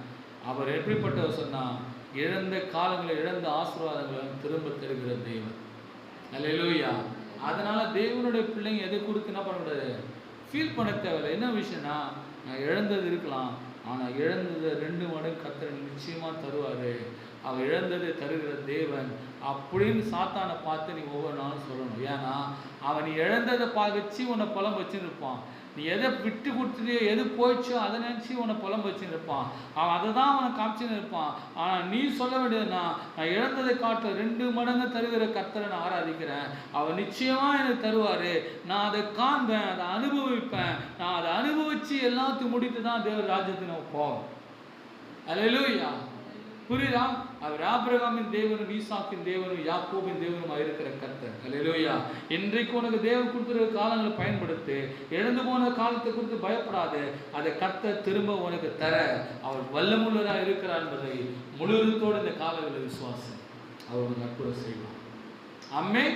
அவர் எப்படிப்பட்டவர் சொன்னால், இழந்த காலங்களை, இழந்த ஆசீர்வாதங்களை திரும்ப தருகிற தெய்வம். அல்லேலூயா. அதனால் தேவனுடைய பிள்ளைங்க எதை கொடுத்து என்ன பண்ணக்கூடாது? ஃபீல் பண்ண தேவையில்லை. என்ன விஷயம்னா, நான் இழந்தது இருக்கலாம், ஆனால் இழந்ததை 2 மடங்கு கர்த்தர் நிச்சயமாக தருவார். அவர் இழந்ததை தருகிற தேவன் அப்படின்னு சாத்தானை பார்த்து நீ ஒவ்வொரு நாளும் சொல்லணும். ஏன்னா அவன் நீ இழந்ததை வச்சு உன்னை புலம்பு வச்சுருப்பான். நீ எதை விட்டு கொடுத்துட்டு எது போயிடுச்சோ அதை நினச்சி உன்னை புலம்பு வச்சுருப்பான். அவன் அதை தான் அவனை காமிச்சுன்னு இருப்பான். ஆனால் நீ சொல்ல வேண்டியதுன்னா, நான் இழந்ததை காட்ட 2 மடங்கு தருகிற கர்த்தரை நான் ஆராதிக்கிறேன், அவர் நிச்சயமாக எனக்கு தருவார், நான் அதை காண்பேன், அதை அனுபவிப்பேன், நான் அதை அனுபவித்து எல்லாத்தையும் முடித்து தான் தேவ ராஜ்யத்தை நான் போவேன். அல்லேலூயா. புரியுதா? அவர் ஆபிரகாமின் தேவனும், ஈசாக்கின் தேவனும், யாக்கோபின் தேவனும் இருக்கிற கர்த்தர். அல்லேலூயா. இன்றைக்கு உனக்கு தேவன் கொடுத்துருக்க காலங்களை பயன்படுத்து. இழந்து போன காலத்தை குறித்து பயப்படாது. அதை கர்த்தர் திரும்ப உனக்கு தர அவர் வல்லமுள்ளராக இருக்கிறார் என்பதை முழுவதோடு இந்த காலங்களில் விசுவாசம். அவர் உனக்கு அற்புதம் செய்வார். ஆமென்.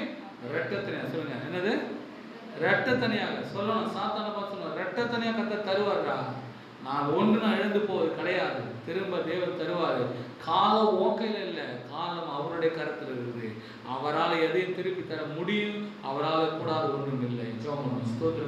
ரெட்டத்தனையாக சொல்லுங்க. என்னது? ரெட்டத்தனையாக சொல்லணும். சாத்தான பார்த்து சொல்லணும், ரெட்டத்தனையாக கர்த்தர் தருவார்டா. நான் இழந்து போவது கிடையாது, திரும்ப தேவன் தருவார். காலம் ஓக்கையில் இல்லை, காலம் அவருடைய கருத்தில் இருக்குது. அவரால் எதையும் திருப்பி தர முடியும், அவரால் கூடாது ஒன்றும் இல்லை. ஜெபம் பண்ணுவோம். ஸ்தோத்திரம்.